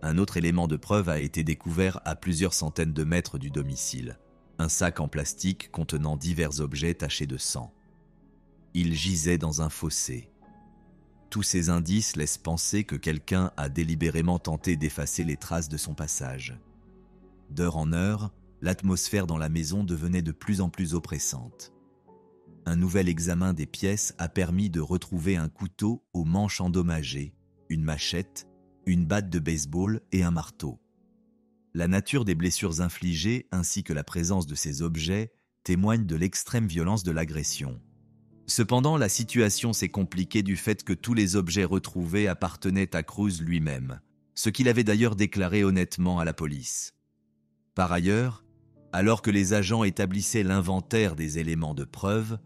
Un autre élément de preuve a été découvert à plusieurs centaines de mètres du domicile. Un sac en plastique contenant divers objets tachés de sang. Il gisait dans un fossé. Tous ces indices laissent penser que quelqu'un a délibérément tenté d'effacer les traces de son passage. D'heure en heure, l'atmosphère dans la maison devenait de plus en plus oppressante. Un nouvel examen des pièces a permis de retrouver un couteau aux manches endommagées, une machette, une batte de baseball et un marteau. La nature des blessures infligées ainsi que la présence de ces objets témoignent de l'extrême violence de l'agression. Cependant, la situation s'est compliquée du fait que tous les objets retrouvés appartenaient à Cruz lui-même, ce qu'il avait d'ailleurs déclaré honnêtement à la police. Par ailleurs, alors que les agents établissaient l'inventaire des éléments de preuve,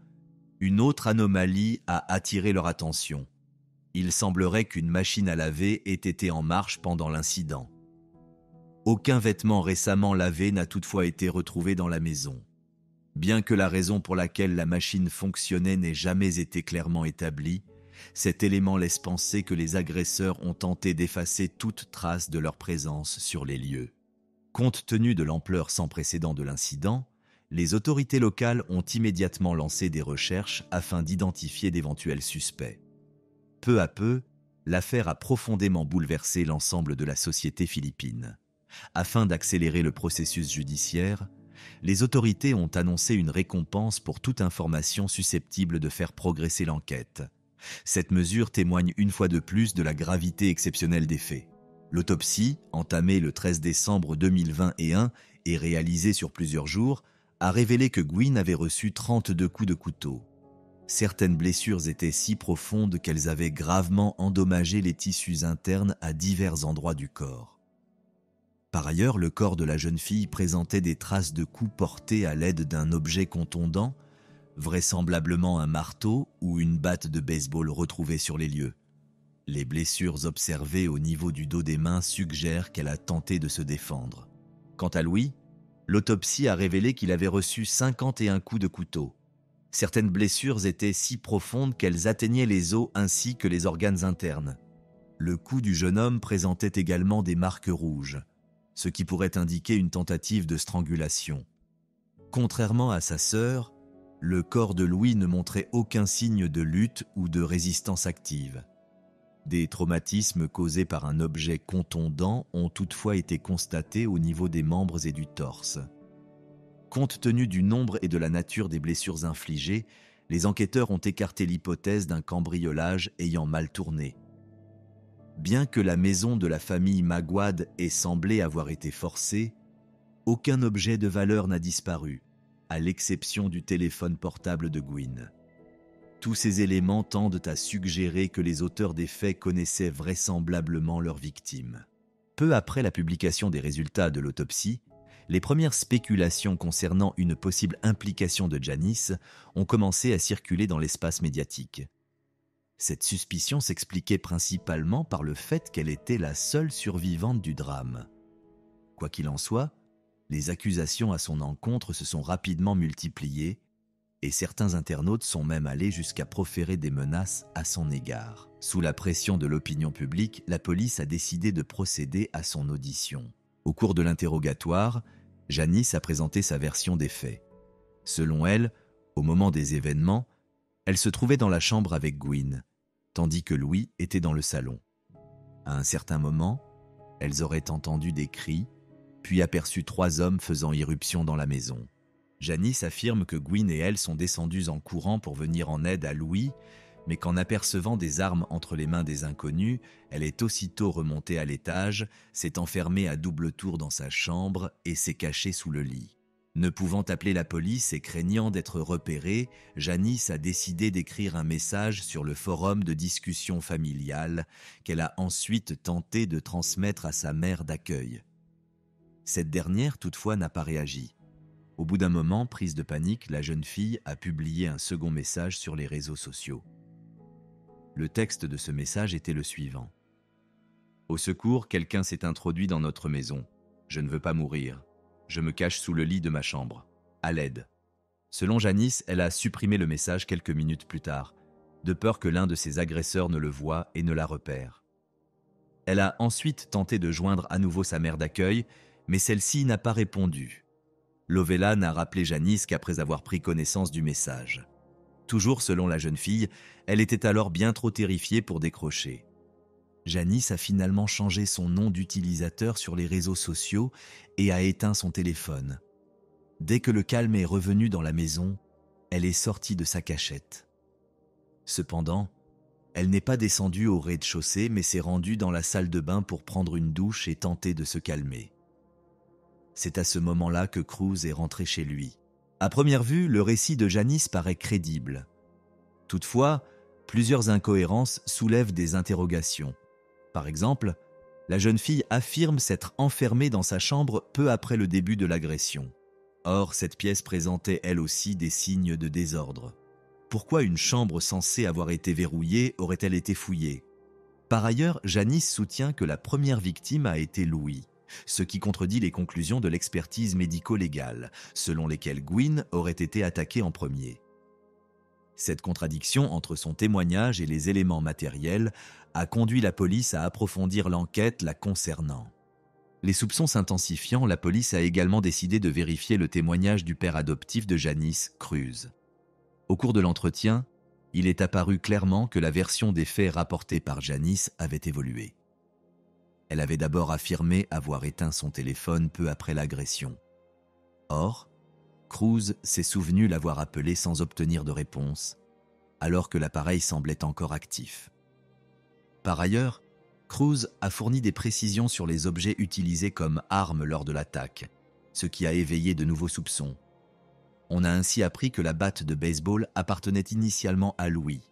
une autre anomalie a attiré leur attention. Il semblerait qu'une machine à laver ait été en marche pendant l'incident. Aucun vêtement récemment lavé n'a toutefois été retrouvé dans la maison. Bien que la raison pour laquelle la machine fonctionnait n'ait jamais été clairement établie, cet élément laisse penser que les agresseurs ont tenté d'effacer toute trace de leur présence sur les lieux. Compte tenu de l'ampleur sans précédent de l'incident, les autorités locales ont immédiatement lancé des recherches afin d'identifier d'éventuels suspects. Peu à peu, l'affaire a profondément bouleversé l'ensemble de la société philippine. Afin d'accélérer le processus judiciaire, les autorités ont annoncé une récompense pour toute information susceptible de faire progresser l'enquête. Cette mesure témoigne une fois de plus de la gravité exceptionnelle des faits. L'autopsie, entamée le 13 décembre 2021 et réalisée sur plusieurs jours, a révélé que Gwyn avait reçu 32 coups de couteau. Certaines blessures étaient si profondes qu'elles avaient gravement endommagé les tissus internes à divers endroits du corps. Par ailleurs, le corps de la jeune fille présentait des traces de coups portés à l'aide d'un objet contondant, vraisemblablement un marteau ou une batte de baseball retrouvée sur les lieux. Les blessures observées au niveau du dos des mains suggèrent qu'elle a tenté de se défendre. Quant à Louis, l'autopsie a révélé qu'il avait reçu 51 coups de couteau. Certaines blessures étaient si profondes qu'elles atteignaient les os ainsi que les organes internes. Le cou du jeune homme présentait également des marques rouges, ce qui pourrait indiquer une tentative de strangulation. Contrairement à sa sœur, le corps de Louis ne montrait aucun signe de lutte ou de résistance active. Des traumatismes causés par un objet contondant ont toutefois été constatés au niveau des membres et du torse. Compte tenu du nombre et de la nature des blessures infligées, les enquêteurs ont écarté l'hypothèse d'un cambriolage ayant mal tourné. Bien que la maison de la famille Maguad ait semblé avoir été forcée, aucun objet de valeur n'a disparu, à l'exception du téléphone portable de Gwyn. Tous ces éléments tendent à suggérer que les auteurs des faits connaissaient vraisemblablement leurs victimes. Peu après la publication des résultats de l'autopsie, les premières spéculations concernant une possible implication de Janice ont commencé à circuler dans l'espace médiatique. Cette suspicion s'expliquait principalement par le fait qu'elle était la seule survivante du drame. Quoi qu'il en soit, les accusations à son encontre se sont rapidement multipliées et certains internautes sont même allés jusqu'à proférer des menaces à son égard. Sous la pression de l'opinion publique, la police a décidé de procéder à son audition. Au cours de l'interrogatoire, Janice a présenté sa version des faits. Selon elle, au moment des événements, elle se trouvait dans la chambre avec Gwyn, tandis que Louis était dans le salon. À un certain moment, elles auraient entendu des cris, puis aperçu 3 hommes faisant irruption dans la maison. Janice affirme que Gwyn et elle sont descendues en courant pour venir en aide à Louis, mais qu'en apercevant des armes entre les mains des inconnus, elle est aussitôt remontée à l'étage, s'est enfermée à double tour dans sa chambre et s'est cachée sous le lit. Ne pouvant appeler la police et craignant d'être repérée, Janice a décidé d'écrire un message sur le forum de discussion familiale qu'elle a ensuite tenté de transmettre à sa mère d'accueil. Cette dernière, toutefois, n'a pas réagi. Au bout d'un moment, prise de panique, la jeune fille a publié un second message sur les réseaux sociaux. Le texte de ce message était le suivant. « Au secours, quelqu'un s'est introduit dans notre maison. Je ne veux pas mourir. Je me cache sous le lit de ma chambre. À l'aide. » Selon Janice, elle a supprimé le message quelques minutes plus tard, de peur que l'un de ses agresseurs ne le voie et ne la repère. Elle a ensuite tenté de joindre à nouveau sa mère d'accueil, mais celle-ci n'a pas répondu. Lovella n'a rappelé Janice qu'après avoir pris connaissance du message. Toujours selon la jeune fille, elle était alors bien trop terrifiée pour décrocher. Janice a finalement changé son nom d'utilisateur sur les réseaux sociaux et a éteint son téléphone. Dès que le calme est revenu dans la maison, elle est sortie de sa cachette. Cependant, elle n'est pas descendue au rez-de-chaussée mais s'est rendue dans la salle de bain pour prendre une douche et tenter de se calmer. C'est à ce moment-là que Cruz est rentré chez lui. À première vue, le récit de Janice paraît crédible. Toutefois, plusieurs incohérences soulèvent des interrogations. Par exemple, la jeune fille affirme s'être enfermée dans sa chambre peu après le début de l'agression. Or, cette pièce présentait elle aussi des signes de désordre. Pourquoi une chambre censée avoir été verrouillée aurait-elle été fouillée? Par ailleurs, Janice soutient que la première victime a été Louis, ce qui contredit les conclusions de l'expertise médico-légale, selon lesquelles Gwyn aurait été attaqué en premier. Cette contradiction entre son témoignage et les éléments matériels a conduit la police à approfondir l'enquête la concernant. Les soupçons s'intensifiant, la police a également décidé de vérifier le témoignage du père adoptif de Janice, Cruz. Au cours de l'entretien, il est apparu clairement que la version des faits rapportée par Janice avait évolué. Elle avait d'abord affirmé avoir éteint son téléphone peu après l'agression. Or, Cruz s'est souvenu l'avoir appelé sans obtenir de réponse, alors que l'appareil semblait encore actif. Par ailleurs, Cruz a fourni des précisions sur les objets utilisés comme armes lors de l'attaque, ce qui a éveillé de nouveaux soupçons. On a ainsi appris que la batte de baseball appartenait initialement à Louis.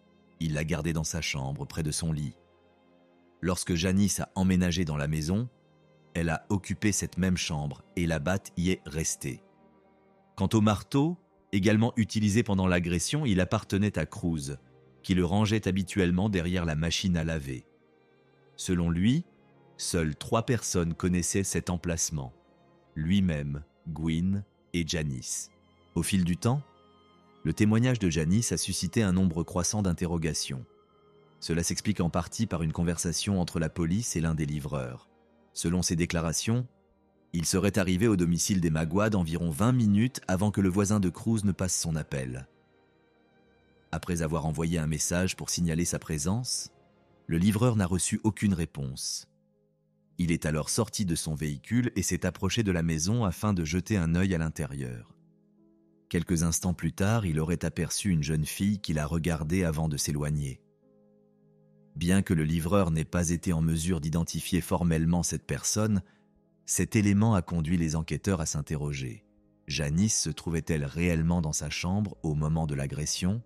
Il l'a gardée dans sa chambre, près de son lit. Lorsque Janice a emménagé dans la maison, elle a occupé cette même chambre et la batte y est restée. Quant au marteau, également utilisé pendant l'agression, il appartenait à Cruz, qui le rangeait habituellement derrière la machine à laver. Selon lui, seules 3 personnes connaissaient cet emplacement, lui-même, Gwyn et Janice. Au fil du temps, le témoignage de Janice a suscité un nombre croissant d'interrogations. Cela s'explique en partie par une conversation entre la police et l'un des livreurs. Selon ses déclarations, il serait arrivé au domicile des Magua d'environ 20 minutes avant que le voisin de Cruz ne passe son appel. Après avoir envoyé un message pour signaler sa présence, le livreur n'a reçu aucune réponse. Il est alors sorti de son véhicule et s'est approché de la maison afin de jeter un œil à l'intérieur. Quelques instants plus tard, il aurait aperçu une jeune fille qui l'a regardé avant de s'éloigner. Bien que le livreur n'ait pas été en mesure d'identifier formellement cette personne, cet élément a conduit les enquêteurs à s'interroger. Janice se trouvait-elle réellement dans sa chambre au moment de l'agression?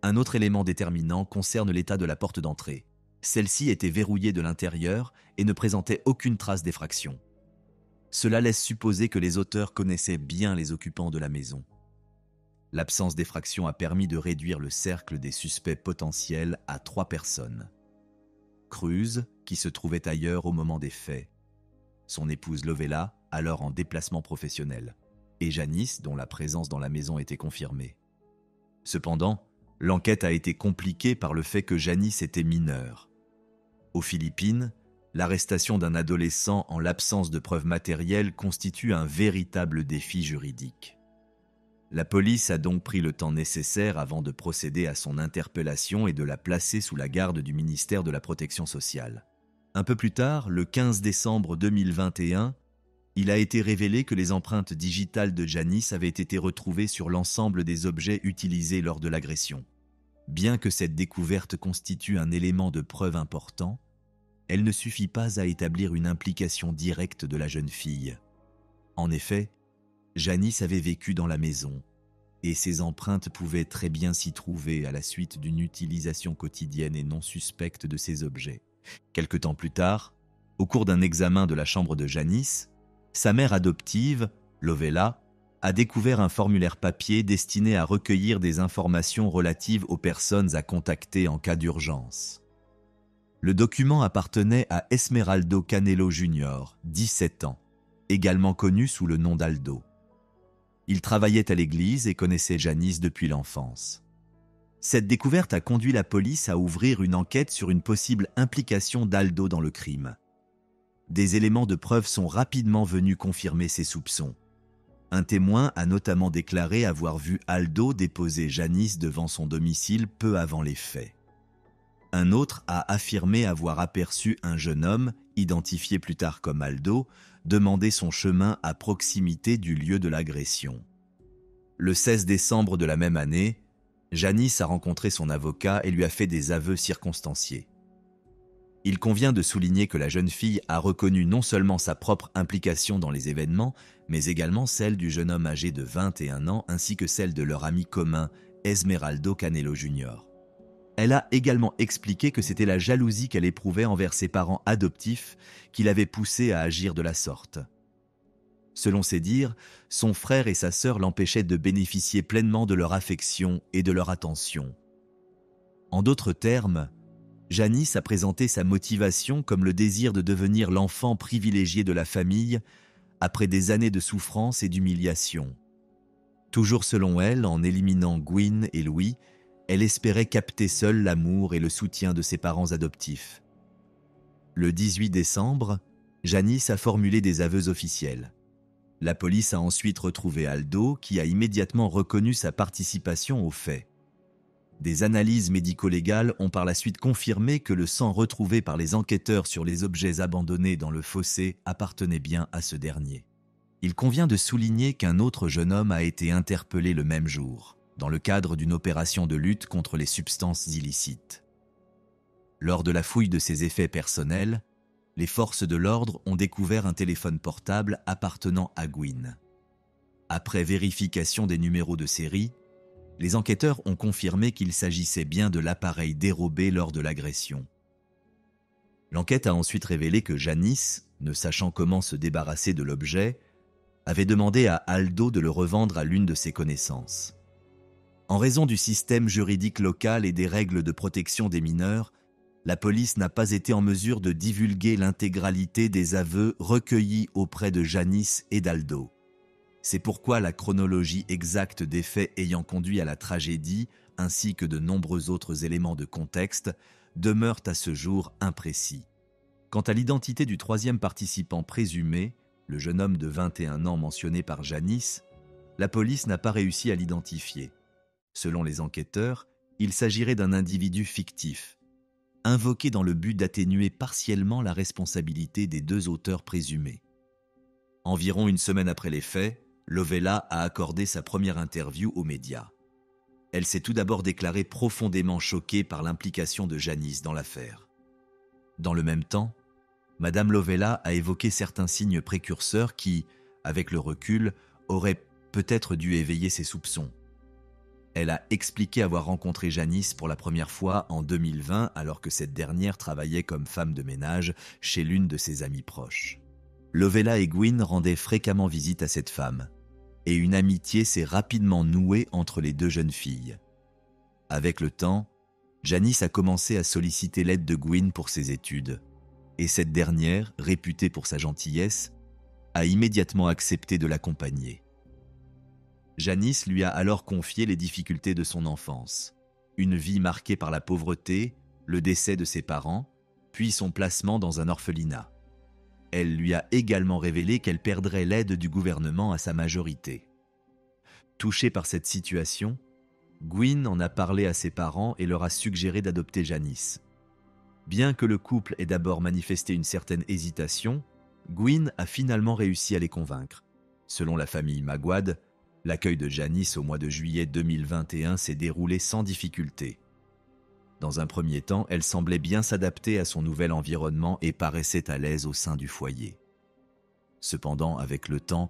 Un autre élément déterminant concerne l'état de la porte d'entrée. Celle-ci était verrouillée de l'intérieur et ne présentait aucune trace d'effraction. Cela laisse supposer que les auteurs connaissaient bien les occupants de la maison. L'absence d'effraction a permis de réduire le cercle des suspects potentiels à 3 personnes. Cruz, qui se trouvait ailleurs au moment des faits, son épouse Lovella, alors en déplacement professionnel, et Janice, dont la présence dans la maison était confirmée. Cependant, L'enquête a été compliquée par le fait que Janice était mineure. Aux Philippines, l'arrestation d'un adolescent en l'absence de preuves matérielles constitue un véritable défi juridique. La police a donc pris le temps nécessaire avant de procéder à son interpellation et de la placer sous la garde du ministère de la Protection sociale. Un peu plus tard, le 15 décembre 2021, il a été révélé que les empreintes digitales de Janice avaient été retrouvées sur l'ensemble des objets utilisés lors de l'agression. Bien que cette découverte constitue un élément de preuve important, elle ne suffit pas à établir une implication directe de la jeune fille. En effet, Janice avait vécu dans la maison, et ses empreintes pouvaient très bien s'y trouver à la suite d'une utilisation quotidienne et non suspecte de ces objets. Quelque temps plus tard, au cours d'un examen de la chambre de Janice, sa mère adoptive, Lovella, a découvert un formulaire papier destiné à recueillir des informations relatives aux personnes à contacter en cas d'urgence. Le document appartenait à Esmeraldo Canelo Jr., 17 ans, également connu sous le nom d'Aldo. Il travaillait à l'église et connaissait Janice depuis l'enfance. Cette découverte a conduit la police à ouvrir une enquête sur une possible implication d'Aldo dans le crime. Des éléments de preuve sont rapidement venus confirmer ces soupçons. Un témoin a notamment déclaré avoir vu Aldo déposer Janice devant son domicile peu avant les faits. Un autre a affirmé avoir aperçu un jeune homme, identifié plus tard comme Aldo, demander son chemin à proximité du lieu de l'agression. Le 16 décembre de la même année, Janice a rencontré son avocat et lui a fait des aveux circonstanciés. Il convient de souligner que la jeune fille a reconnu non seulement sa propre implication dans les événements, mais également celle du jeune homme âgé de 21 ans ainsi que celle de leur ami commun, Esmeraldo Canelo Jr. Elle a également expliqué que c'était la jalousie qu'elle éprouvait envers ses parents adoptifs qui l'avait poussée à agir de la sorte. Selon ses dires, son frère et sa sœur l'empêchaient de bénéficier pleinement de leur affection et de leur attention. En d'autres termes, Janice a présenté sa motivation comme le désir de devenir l'enfant privilégié de la famille après des années de souffrance et d'humiliation. Toujours selon elle, en éliminant Gwyn et Louis, elle espérait capter seule l'amour et le soutien de ses parents adoptifs. Le 18 décembre, Janice a formulé des aveux officiels. La police a ensuite retrouvé Aldo, qui a immédiatement reconnu sa participation aux faits. Des analyses médico-légales ont par la suite confirmé que le sang retrouvé par les enquêteurs sur les objets abandonnés dans le fossé appartenait bien à ce dernier. Il convient de souligner qu'un autre jeune homme a été interpellé le même jour, dans le cadre d'une opération de lutte contre les substances illicites. Lors de la fouille de ses effets personnels, les forces de l'ordre ont découvert un téléphone portable appartenant à Gwyn. Après vérification des numéros de série, les enquêteurs ont confirmé qu'il s'agissait bien de l'appareil dérobé lors de l'agression. L'enquête a ensuite révélé que Janice, ne sachant comment se débarrasser de l'objet, avait demandé à Aldo de le revendre à l'une de ses connaissances. En raison du système juridique local et des règles de protection des mineurs, la police n'a pas été en mesure de divulguer l'intégralité des aveux recueillis auprès de Janice et d'Aldo. C'est pourquoi la chronologie exacte des faits ayant conduit à la tragédie, ainsi que de nombreux autres éléments de contexte, demeurent à ce jour imprécis. Quant à l'identité du troisième participant présumé, le jeune homme de 21 ans mentionné par Janice, la police n'a pas réussi à l'identifier. Selon les enquêteurs, il s'agirait d'un individu fictif, invoqué dans le but d'atténuer partiellement la responsabilité des deux auteurs présumés. Environ une semaine après les faits, Lovella a accordé sa première interview aux médias. Elle s'est tout d'abord déclarée profondément choquée par l'implication de Janice dans l'affaire. Dans le même temps, Madame Lovella a évoqué certains signes précurseurs qui, avec le recul, auraient peut-être dû éveiller ses soupçons. Elle a expliqué avoir rencontré Janice pour la première fois en 2020 alors que cette dernière travaillait comme femme de ménage chez l'une de ses amies proches. Lovella et Gwyn rendaient fréquemment visite à cette femme, et une amitié s'est rapidement nouée entre les deux jeunes filles. Avec le temps, Janice a commencé à solliciter l'aide de Gwyn pour ses études, et cette dernière, réputée pour sa gentillesse, a immédiatement accepté de l'accompagner. Janice lui a alors confié les difficultés de son enfance. une vie marquée par la pauvreté, le décès de ses parents, puis son placement dans un orphelinat. Elle lui a également révélé qu'elle perdrait l'aide du gouvernement à sa majorité. Touchée par cette situation, Gwyn en a parlé à ses parents et leur a suggéré d'adopter Janice. Bien que le couple ait d'abord manifesté une certaine hésitation, Gwyn a finalement réussi à les convaincre. Selon la famille Magwad, l'accueil de Janice au mois de juillet 2021 s'est déroulé sans difficulté. Dans un premier temps, elle semblait bien s'adapter à son nouvel environnement et paraissait à l'aise au sein du foyer. Cependant, avec le temps,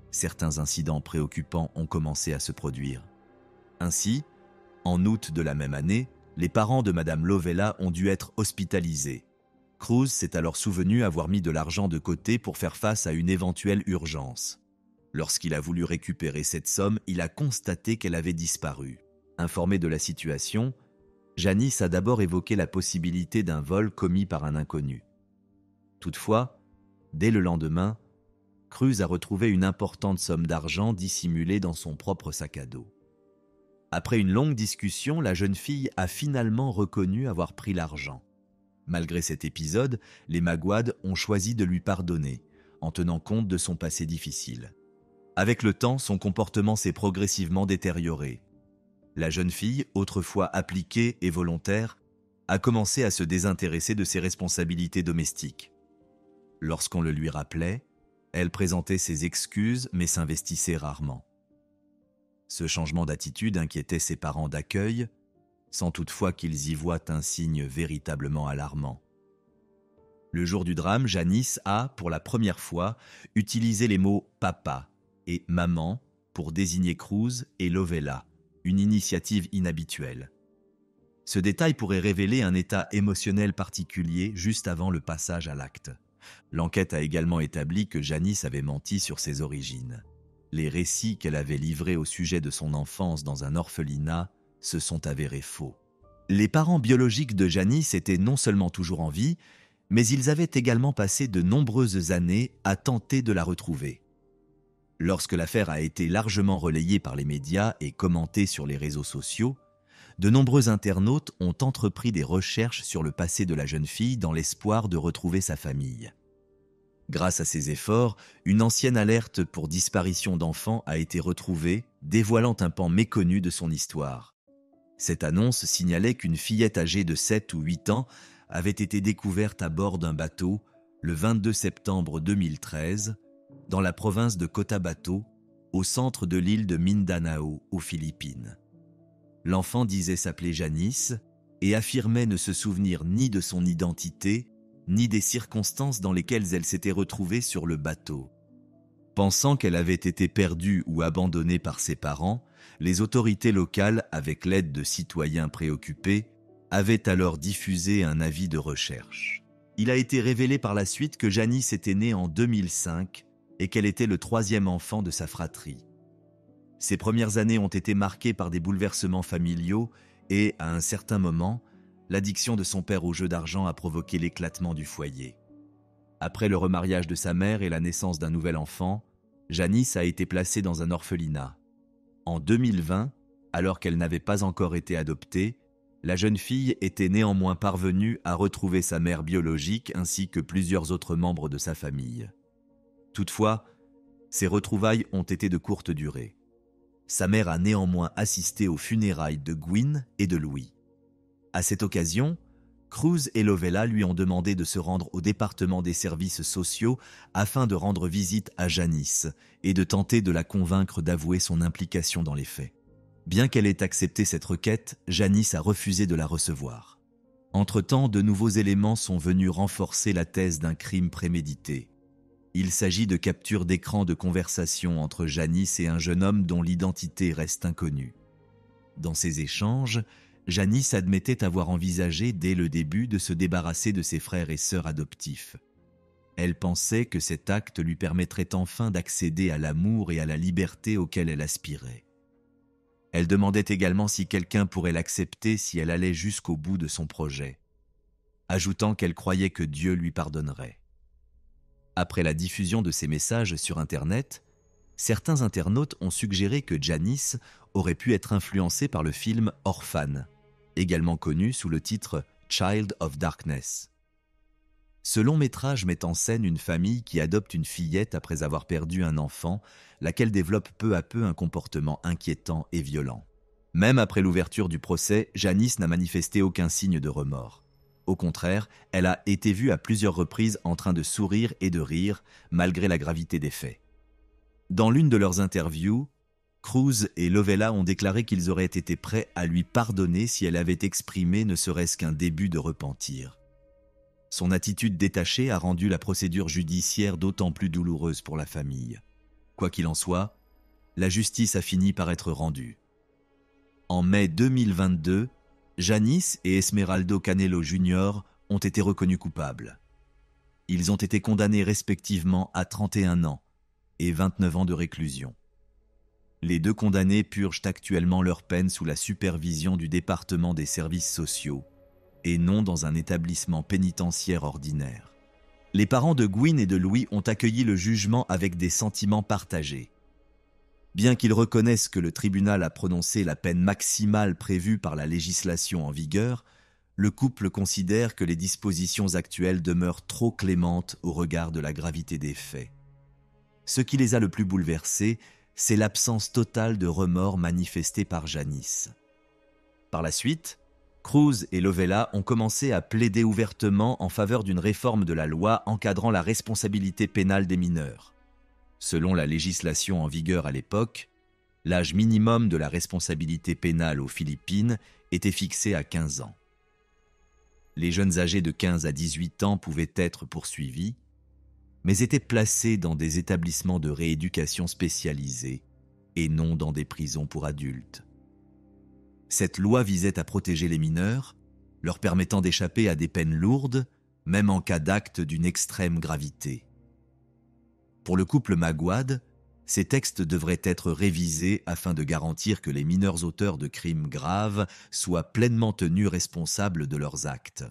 certains incidents préoccupants ont commencé à se produire. Ainsi, en août de la même année, les parents de Madame Lovella ont dû être hospitalisés. Cruz s'est alors souvenu avoir mis de l'argent de côté pour faire face à une éventuelle urgence. Lorsqu'il a voulu récupérer cette somme, il a constaté qu'elle avait disparu. Informé de la situation, Janice a d'abord évoqué la possibilité d'un vol commis par un inconnu. Toutefois, dès le lendemain, Cruz a retrouvé une importante somme d'argent dissimulée dans son propre sac à dos. Après une longue discussion, la jeune fille a finalement reconnu avoir pris l'argent. Malgré cet épisode, les Magwad ont choisi de lui pardonner, en tenant compte de son passé difficile. Avec le temps, son comportement s'est progressivement détérioré. La jeune fille, autrefois appliquée et volontaire, a commencé à se désintéresser de ses responsabilités domestiques. Lorsqu'on le lui rappelait, elle présentait ses excuses mais s'investissait rarement. Ce changement d'attitude inquiétait ses parents d'accueil, sans toutefois qu'ils y voient un signe véritablement alarmant. Le jour du drame, Janice a, pour la première fois, utilisé les mots « papa » et « maman » pour désigner Cruz et Lovella, une initiative inhabituelle. Ce détail pourrait révéler un état émotionnel particulier juste avant le passage à l'acte. L'enquête a également établi que Janice avait menti sur ses origines. Les récits qu'elle avait livrés au sujet de son enfance dans un orphelinat se sont avérés faux. Les parents biologiques de Janice étaient non seulement toujours en vie, mais ils avaient également passé de nombreuses années à tenter de la retrouver. Lorsque l'affaire a été largement relayée par les médias et commentée sur les réseaux sociaux, de nombreux internautes ont entrepris des recherches sur le passé de la jeune fille dans l'espoir de retrouver sa famille. Grâce à ces efforts, une ancienne alerte pour disparition d'enfants a été retrouvée, dévoilant un pan méconnu de son histoire. Cette annonce signalait qu'une fillette âgée de 7 ou 8 ans avait été découverte à bord d'un bateau le 22 septembre 2013 dans la province de Cotabato, au centre de l'île de Mindanao, aux Philippines. L'enfant disait s'appeler Janice et affirmait ne se souvenir ni de son identité, ni des circonstances dans lesquelles elle s'était retrouvée sur le bateau. Pensant qu'elle avait été perdue ou abandonnée par ses parents, les autorités locales, avec l'aide de citoyens préoccupés, avaient alors diffusé un avis de recherche. Il a été révélé par la suite que Janice était née en 2005 et qu'elle était le 3e enfant de sa fratrie. Ses premières années ont été marquées par des bouleversements familiaux et, à un certain moment, l'addiction de son père aux jeux d'argent a provoqué l'éclatement du foyer. Après le remariage de sa mère et la naissance d'un nouvel enfant, Janice a été placée dans un orphelinat. En 2020, alors qu'elle n'avait pas encore été adoptée, la jeune fille était néanmoins parvenue à retrouver sa mère biologique ainsi que plusieurs autres membres de sa famille. Toutefois, ces retrouvailles ont été de courte durée. Sa mère a néanmoins assisté aux funérailles de Gwyn et de Louis. À cette occasion, Cruz et Lovella lui ont demandé de se rendre au département des services sociaux afin de rendre visite à Janice et de tenter de la convaincre d'avouer son implication dans les faits. Bien qu'elle ait accepté cette requête, Janice a refusé de la recevoir. Entre-temps, de nouveaux éléments sont venus renforcer la thèse d'un crime prémédité. Il s'agit de captures d'écran de conversation entre Janice et un jeune homme dont l'identité reste inconnue. Dans ces échanges, Janice admettait avoir envisagé dès le début de se débarrasser de ses frères et sœurs adoptifs. Elle pensait que cet acte lui permettrait enfin d'accéder à l'amour et à la liberté auxquelles elle aspirait. Elle demandait également si quelqu'un pourrait l'accepter si elle allait jusqu'au bout de son projet, ajoutant qu'elle croyait que Dieu lui pardonnerait. Après la diffusion de ces messages sur Internet, certains internautes ont suggéré que Janice aurait pu être influencée par le film Orphan, également connu sous le titre Child of Darkness. Ce long métrage met en scène une famille qui adopte une fillette après avoir perdu un enfant, laquelle développe peu à peu un comportement inquiétant et violent. Même après l'ouverture du procès, Janice n'a manifesté aucun signe de remords. Au contraire, elle a été vue à plusieurs reprises en train de sourire et de rire, malgré la gravité des faits. Dans l'une de leurs interviews, Cruz et Lovella ont déclaré qu'ils auraient été prêts à lui pardonner si elle avait exprimé ne serait-ce qu'un début de repentir. Son attitude détachée a rendu la procédure judiciaire d'autant plus douloureuse pour la famille. Quoi qu'il en soit, la justice a fini par être rendue. En mai 2022, Janice et Esmeraldo Canelo Jr. ont été reconnus coupables. Ils ont été condamnés respectivement à 31 ans et 29 ans de réclusion. Les deux condamnés purgent actuellement leur peine sous la supervision du département des services sociaux et non dans un établissement pénitentiaire ordinaire. Les parents de Gwyn et de Louis ont accueilli le jugement avec des sentiments partagés. Bien qu'ils reconnaissent que le tribunal a prononcé la peine maximale prévue par la législation en vigueur, le couple considère que les dispositions actuelles demeurent trop clémentes au regard de la gravité des faits. Ce qui les a le plus bouleversés, c'est l'absence totale de remords manifestés par Janice. Par la suite, Cruz et Lovella ont commencé à plaider ouvertement en faveur d'une réforme de la loi encadrant la responsabilité pénale des mineurs. Selon la législation en vigueur à l'époque, l'âge minimum de la responsabilité pénale aux Philippines était fixé à 15 ans. Les jeunes âgés de 15 à 18 ans pouvaient être poursuivis, mais étaient placés dans des établissements de rééducation spécialisés et non dans des prisons pour adultes. Cette loi visait à protéger les mineurs, leur permettant d'échapper à des peines lourdes, même en cas d'actes d'une extrême gravité. Pour le couple Maguad, ces textes devraient être révisés afin de garantir que les mineurs auteurs de crimes graves soient pleinement tenus responsables de leurs actes.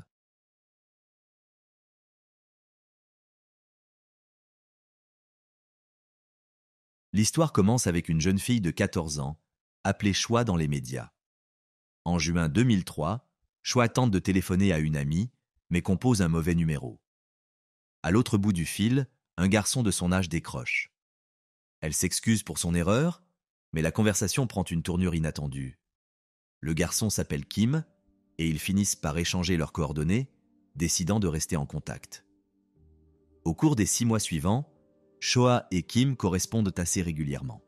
L'histoire commence avec une jeune fille de 14 ans, appelée Choi dans les médias. En juin 2003, Choi tente de téléphoner à une amie, mais compose un mauvais numéro. À l'autre bout du fil, un garçon de son âge décroche. Elle s'excuse pour son erreur, mais la conversation prend une tournure inattendue. Le garçon s'appelle Kim, et ils finissent par échanger leurs coordonnées, décidant de rester en contact. Au cours des 6 mois suivants, Choi et Kim correspondent assez régulièrement.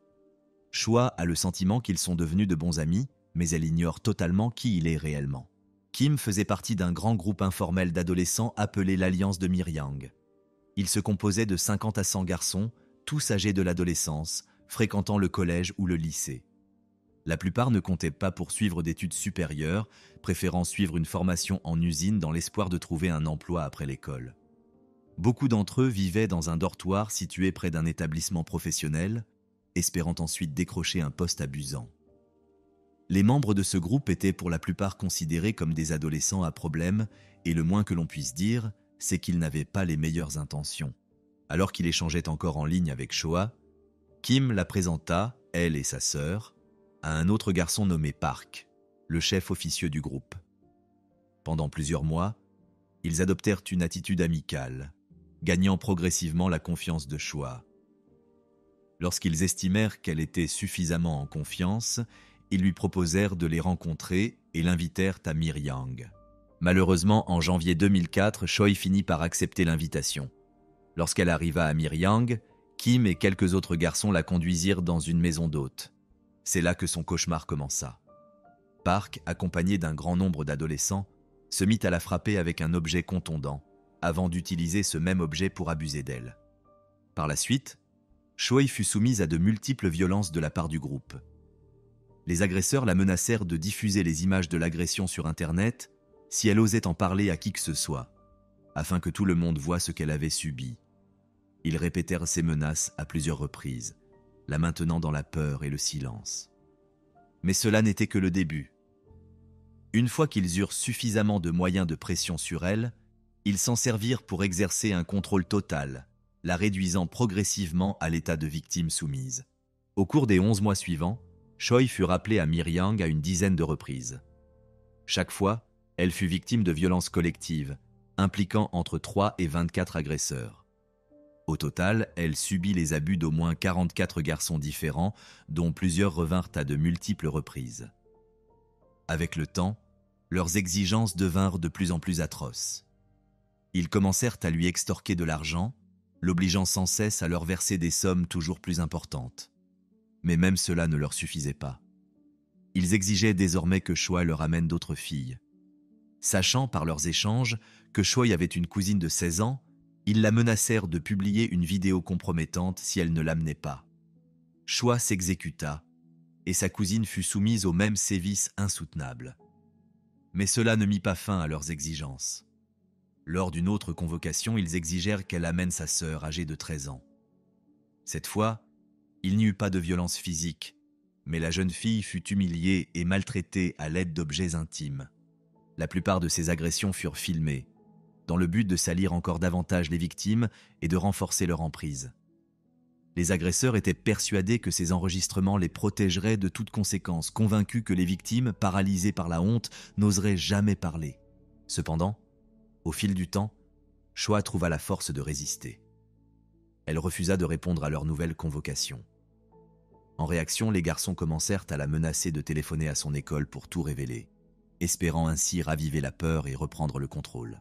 Choi a le sentiment qu'ils sont devenus de bons amis, mais elle ignore totalement qui il est réellement. Kim faisait partie d'un grand groupe informel d'adolescents appelé l'Alliance de Miryang. Il se composait de 50 à 100 garçons, tous âgés de l'adolescence, fréquentant le collège ou le lycée. La plupart ne comptaient pas poursuivre d'études supérieures, préférant suivre une formation en usine dans l'espoir de trouver un emploi après l'école. Beaucoup d'entre eux vivaient dans un dortoir situé près d'un établissement professionnel, espérant ensuite décrocher un poste abusant. Les membres de ce groupe étaient pour la plupart considérés comme des adolescents à problème, et le moins que l'on puisse dire, c'est qu'ils n'avaient pas les meilleures intentions. Alors qu'il échangeait encore en ligne avec Choi, Kim la présenta, elle et sa sœur, à un autre garçon nommé Park, le chef officieux du groupe. Pendant plusieurs mois, ils adoptèrent une attitude amicale, gagnant progressivement la confiance de Choi. Lorsqu'ils estimèrent qu'elle était suffisamment en confiance, ils lui proposèrent de les rencontrer et l'invitèrent à Miryang. Malheureusement, en janvier 2004, Choi finit par accepter l'invitation. Lorsqu'elle arriva à Miryang, Kim et quelques autres garçons la conduisirent dans une maison d'hôtes. C'est là que son cauchemar commença. Park, accompagné d'un grand nombre d'adolescents, se mit à la frapper avec un objet contondant, avant d'utiliser ce même objet pour abuser d'elle. Par la suite, Choi fut soumise à de multiples violences de la part du groupe. Les agresseurs la menacèrent de diffuser les images de l'agression sur Internet si elle osait en parler à qui que ce soit, afin que tout le monde voie ce qu'elle avait subi. Ils répétèrent ces menaces à plusieurs reprises, la maintenant dans la peur et le silence. Mais cela n'était que le début. Une fois qu'ils eurent suffisamment de moyens de pression sur elle, ils s'en servirent pour exercer un contrôle total, la réduisant progressivement à l'état de victime soumise. Au cours des 11 mois suivants, Choi fut rappelée à Miryang à une dizaine de reprises. Chaque fois, elle fut victime de violences collectives, impliquant entre 3 et 24 agresseurs. Au total, elle subit les abus d'au moins 44 garçons différents, dont plusieurs revinrent à de multiples reprises. Avec le temps, leurs exigences devinrent de plus en plus atroces. Ils commencèrent à lui extorquer de l'argent, l'obligeant sans cesse à leur verser des sommes toujours plus importantes. Mais même cela ne leur suffisait pas. Ils exigeaient désormais que Choi leur amène d'autres filles. Sachant par leurs échanges que Choi avait une cousine de 16 ans, ils la menacèrent de publier une vidéo compromettante si elle ne l'amenait pas. Choi s'exécuta, et sa cousine fut soumise aux mêmes sévices insoutenables. Mais cela ne mit pas fin à leurs exigences. Lors d'une autre convocation, ils exigèrent qu'elle amène sa sœur âgée de 13 ans. Cette fois, il n'y eut pas de violence physique, mais la jeune fille fut humiliée et maltraitée à l'aide d'objets intimes. La plupart de ces agressions furent filmées, dans le but de salir encore davantage les victimes et de renforcer leur emprise. Les agresseurs étaient persuadés que ces enregistrements les protégeraient de toute conséquence, convaincus que les victimes, paralysées par la honte, n'oseraient jamais parler. Cependant, au fil du temps, Choi trouva la force de résister. Elle refusa de répondre à leur nouvelle convocation. En réaction, les garçons commencèrent à la menacer de téléphoner à son école pour tout révéler, espérant ainsi raviver la peur et reprendre le contrôle.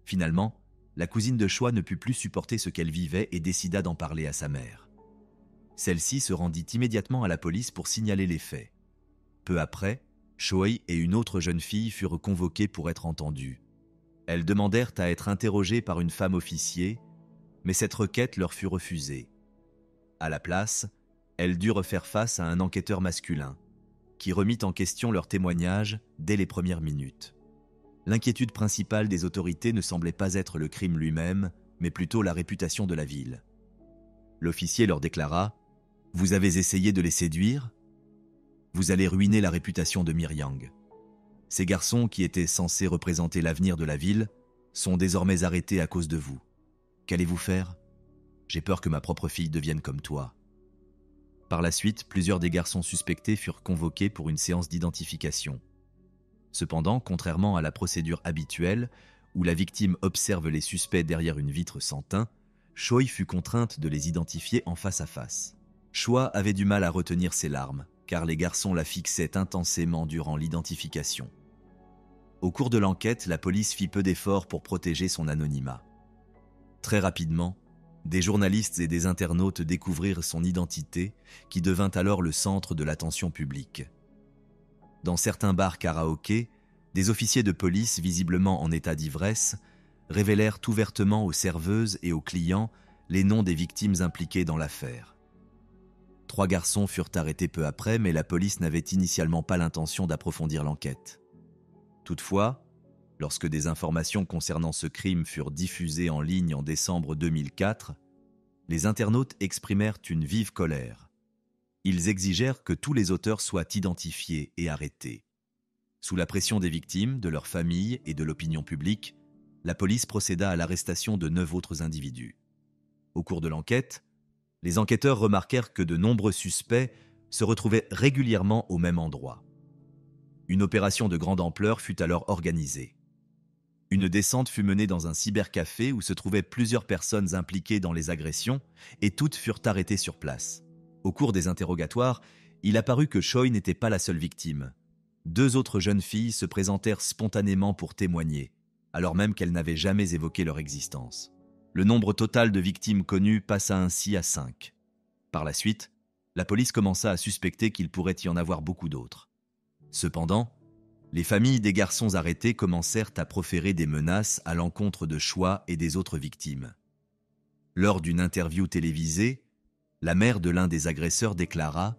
Finalement, la cousine de Choi ne put plus supporter ce qu'elle vivait et décida d'en parler à sa mère. Celle-ci se rendit immédiatement à la police pour signaler les faits. Peu après, Choi et une autre jeune fille furent convoquées pour être entendues. Elles demandèrent à être interrogées par une femme officier, mais cette requête leur fut refusée. À la place, elles durent faire face à un enquêteur masculin, qui remit en question leurs témoignages dès les premières minutes. L'inquiétude principale des autorités ne semblait pas être le crime lui-même, mais plutôt la réputation de la ville. L'officier leur déclara « Vous avez essayé de les séduire ? Vous allez ruiner la réputation de Miryang. Ces garçons qui étaient censés représenter l'avenir de la ville sont désormais arrêtés à cause de vous. Qu'allez-vous faire ? J'ai peur que ma propre fille devienne comme toi. » Par la suite, plusieurs des garçons suspectés furent convoqués pour une séance d'identification. Cependant, contrairement à la procédure habituelle, où la victime observe les suspects derrière une vitre sans teint, Choi fut contrainte de les identifier en face à face. Choi avait du mal à retenir ses larmes, car les garçons la fixaient intensément durant l'identification. Au cours de l'enquête, la police fit peu d'efforts pour protéger son anonymat. Très rapidement, des journalistes et des internautes découvrirent son identité, qui devint alors le centre de l'attention publique. Dans certains bars karaoké, des officiers de police, visiblement en état d'ivresse, révélèrent ouvertement aux serveuses et aux clients les noms des victimes impliquées dans l'affaire. 3 garçons furent arrêtés peu après, mais la police n'avait initialement pas l'intention d'approfondir l'enquête. Toutefois, lorsque des informations concernant ce crime furent diffusées en ligne en décembre 2004, les internautes exprimèrent une vive colère. Ils exigèrent que tous les auteurs soient identifiés et arrêtés. Sous la pression des victimes, de leurs familles et de l'opinion publique, la police procéda à l'arrestation de 9 autres individus. Au cours de l'enquête, les enquêteurs remarquèrent que de nombreux suspects se retrouvaient régulièrement au même endroit. Une opération de grande ampleur fut alors organisée. Une descente fut menée dans un cybercafé où se trouvaient plusieurs personnes impliquées dans les agressions et toutes furent arrêtées sur place. Au cours des interrogatoires, il apparut que Choi n'était pas la seule victime. 2 autres jeunes filles se présentèrent spontanément pour témoigner, alors même qu'elles n'avaient jamais évoqué leur existence. Le nombre total de victimes connues passa ainsi à 5. Par la suite, la police commença à suspecter qu'il pourrait y en avoir beaucoup d'autres. Cependant, les familles des garçons arrêtés commencèrent à proférer des menaces à l'encontre de Choi et des autres victimes. Lors d'une interview télévisée, la mère de l'un des agresseurs déclara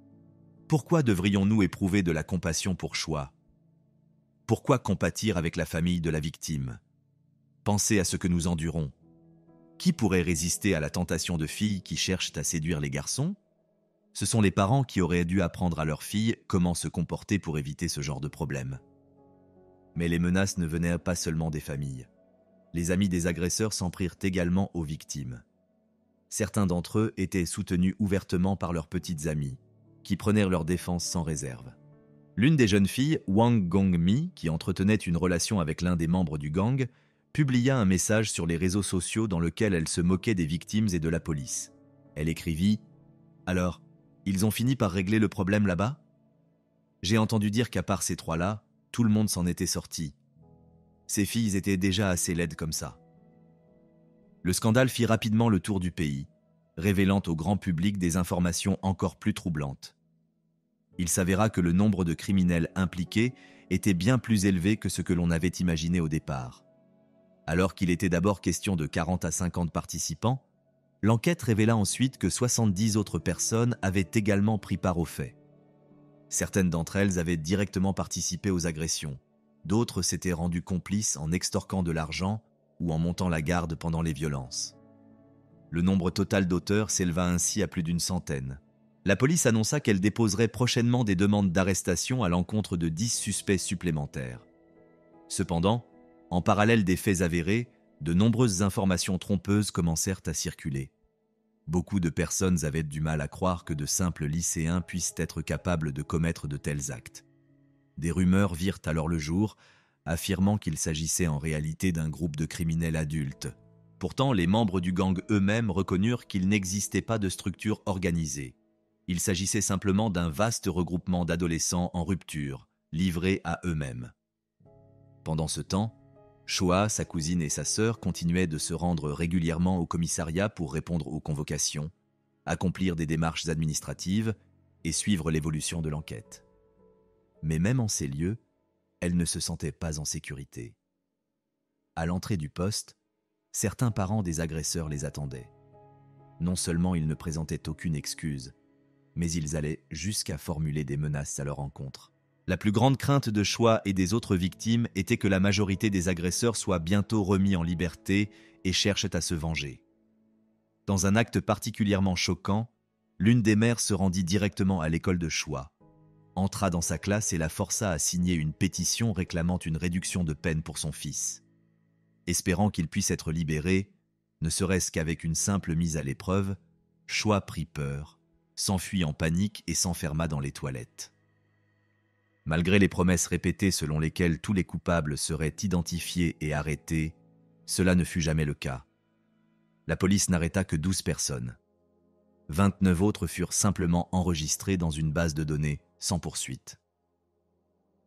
« Pourquoi devrions-nous éprouver de la compassion pour Choi ? Pourquoi compatir avec la famille de la victime ? Pensez à ce que nous endurons. Qui pourrait résister à la tentation de filles qui cherchent à séduire les garçons ? Ce sont les parents qui auraient dû apprendre à leurs filles comment se comporter pour éviter ce genre de problème. » Mais les menaces ne venaient pas seulement des familles. Les amis des agresseurs s'en prirent également aux victimes. Certains d'entre eux étaient soutenus ouvertement par leurs petites amies, qui prenèrent leur défense sans réserve. L'une des jeunes filles, Wang Gongmi, qui entretenait une relation avec l'un des membres du gang, publia un message sur les réseaux sociaux dans lequel elle se moquait des victimes et de la police. Elle écrivit « Alors, ils ont fini par régler le problème là-bas ? J'ai entendu dire qu'à part ces trois-là, tout le monde s'en était sorti. Ces filles étaient déjà assez laides comme ça. » Le scandale fit rapidement le tour du pays, révélant au grand public des informations encore plus troublantes. Il s'avéra que le nombre de criminels impliqués était bien plus élevé que ce que l'on avait imaginé au départ. Alors qu'il était d'abord question de 40 à 50 participants, l'enquête révéla ensuite que 70 autres personnes avaient également pris part aux faits. Certaines d'entre elles avaient directement participé aux agressions, d'autres s'étaient rendues complices en extorquant de l'argent ou en montant la garde pendant les violences. Le nombre total d'auteurs s'éleva ainsi à plus d'une centaine. La police annonça qu'elle déposerait prochainement des demandes d'arrestation à l'encontre de 10 suspects supplémentaires. Cependant, en parallèle des faits avérés, de nombreuses informations trompeuses commencèrent à circuler. Beaucoup de personnes avaient du mal à croire que de simples lycéens puissent être capables de commettre de tels actes. Des rumeurs virent alors le jour, affirmant qu'il s'agissait en réalité d'un groupe de criminels adultes. Pourtant, les membres du gang eux-mêmes reconnurent qu'il n'existait pas de structure organisée. Il s'agissait simplement d'un vaste regroupement d'adolescents en rupture, livrés à eux-mêmes. Pendant ce temps, Choa, sa cousine et sa sœur continuaient de se rendre régulièrement au commissariat pour répondre aux convocations, accomplir des démarches administratives et suivre l'évolution de l'enquête. Mais même en ces lieux, elles ne se sentaient pas en sécurité. À l'entrée du poste, certains parents des agresseurs les attendaient. Non seulement ils ne présentaient aucune excuse, mais ils allaient jusqu'à formuler des menaces à leur encontre. La plus grande crainte de Choa et des autres victimes était que la majorité des agresseurs soient bientôt remis en liberté et cherchent à se venger. Dans un acte particulièrement choquant, l'une des mères se rendit directement à l'école de Choa, entra dans sa classe et la força à signer une pétition réclamant une réduction de peine pour son fils. Espérant qu'il puisse être libéré, ne serait-ce qu'avec une simple mise à l'épreuve, Choa prit peur, s'enfuit en panique et s'enferma dans les toilettes. Malgré les promesses répétées selon lesquelles tous les coupables seraient identifiés et arrêtés, cela ne fut jamais le cas. La police n'arrêta que 12 personnes. 29 autres furent simplement enregistrés dans une base de données sans poursuite.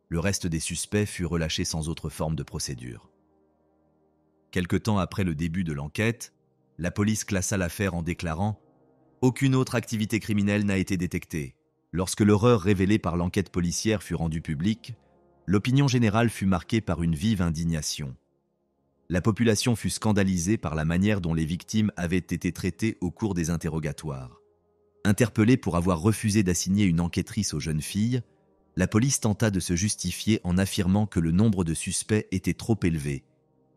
Le reste des suspects fut relâché sans autre forme de procédure. Quelque temps après le début de l'enquête, la police classa l'affaire en déclarant « Aucune autre activité criminelle n'a été détectée ». Lorsque l'horreur révélée par l'enquête policière fut rendue publique, l'opinion générale fut marquée par une vive indignation. La population fut scandalisée par la manière dont les victimes avaient été traitées au cours des interrogatoires. Interpellée pour avoir refusé d'assigner une enquêtrice aux jeunes filles, la police tenta de se justifier en affirmant que le nombre de suspects était trop élevé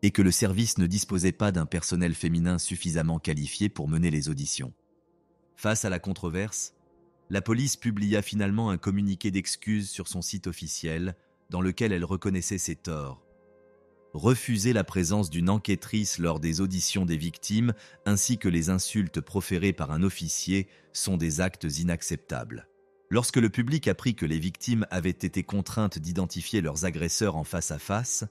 et que le service ne disposait pas d'un personnel féminin suffisamment qualifié pour mener les auditions. Face à la controverse, la police publia finalement un communiqué d'excuses sur son site officiel dans lequel elle reconnaissait ses torts. Refuser la présence d'une enquêtrice lors des auditions des victimes ainsi que les insultes proférées par un officier sont des actes inacceptables. Lorsque le public apprit que les victimes avaient été contraintes d'identifier leurs agresseurs en face à face,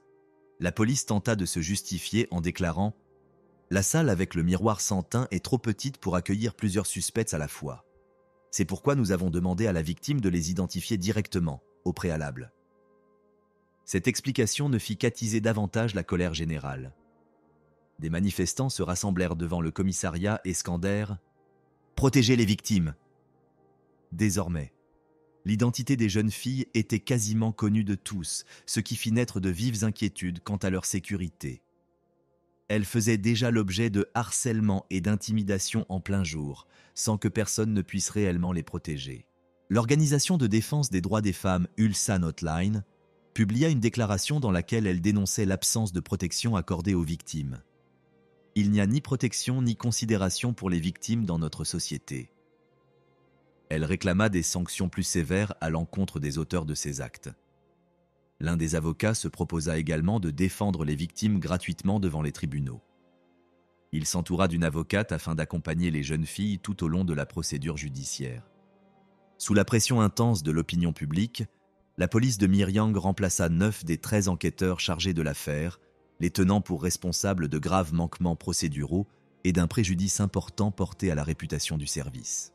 la police tenta de se justifier en déclarant « La salle avec le miroir sans teint est trop petite pour accueillir plusieurs suspects à la fois. C'est pourquoi nous avons demandé à la victime de les identifier directement, au préalable. » Cette explication ne fit qu'attiser davantage la colère générale. Des manifestants se rassemblèrent devant le commissariat et scandèrent « Protégez les victimes !» Désormais, l'identité des jeunes filles était quasiment connue de tous, ce qui fit naître de vives inquiétudes quant à leur sécurité. Elles faisaient déjà l'objet de harcèlement et d'intimidation en plein jour, sans que personne ne puisse réellement les protéger. L'organisation de défense des droits des femmes Ulsan Hotline publia une déclaration dans laquelle elle dénonçait l'absence de protection accordée aux victimes. Il n'y a ni protection ni considération pour les victimes dans notre société. Elle réclama des sanctions plus sévères à l'encontre des auteurs de ces actes. L'un des avocats se proposa également de défendre les victimes gratuitement devant les tribunaux. Il s'entoura d'une avocate afin d'accompagner les jeunes filles tout au long de la procédure judiciaire. Sous la pression intense de l'opinion publique, la police de Miryang remplaça 9 des 13 enquêteurs chargés de l'affaire, les tenant pour responsables de graves manquements procéduraux et d'un préjudice important porté à la réputation du service.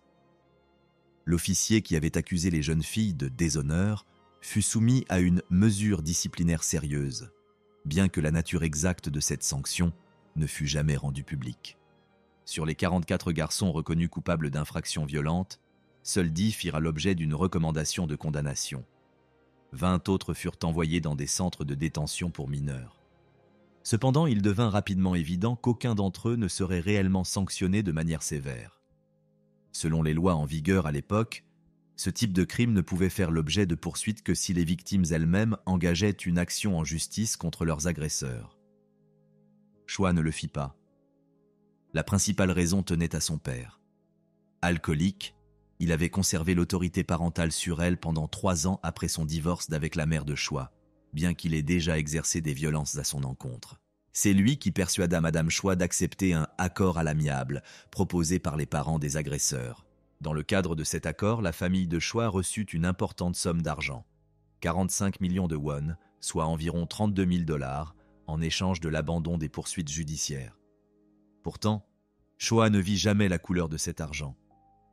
L'officier qui avait accusé les jeunes filles de déshonneur fut soumis à une mesure disciplinaire sérieuse, bien que la nature exacte de cette sanction ne fut jamais rendue publique. Sur les 44 garçons reconnus coupables d'infractions violentes, seuls 10 firent l'objet d'une recommandation de condamnation. 20 autres furent envoyés dans des centres de détention pour mineurs. Cependant, il devint rapidement évident qu'aucun d'entre eux ne serait réellement sanctionné de manière sévère. Selon les lois en vigueur à l'époque, ce type de crime ne pouvait faire l'objet de poursuites que si les victimes elles-mêmes engageaient une action en justice contre leurs agresseurs. Choi ne le fit pas. La principale raison tenait à son père. Alcoolique, il avait conservé l'autorité parentale sur elle pendant 3 ans après son divorce d'avec la mère de Choi, bien qu'il ait déjà exercé des violences à son encontre. C'est lui qui persuada Madame Choi d'accepter un accord à l'amiable proposé par les parents des agresseurs. Dans le cadre de cet accord, la famille de Choi reçut une importante somme d'argent, 45 millions de won, soit environ 32 000 $, en échange de l'abandon des poursuites judiciaires. Pourtant, Choi ne vit jamais la couleur de cet argent.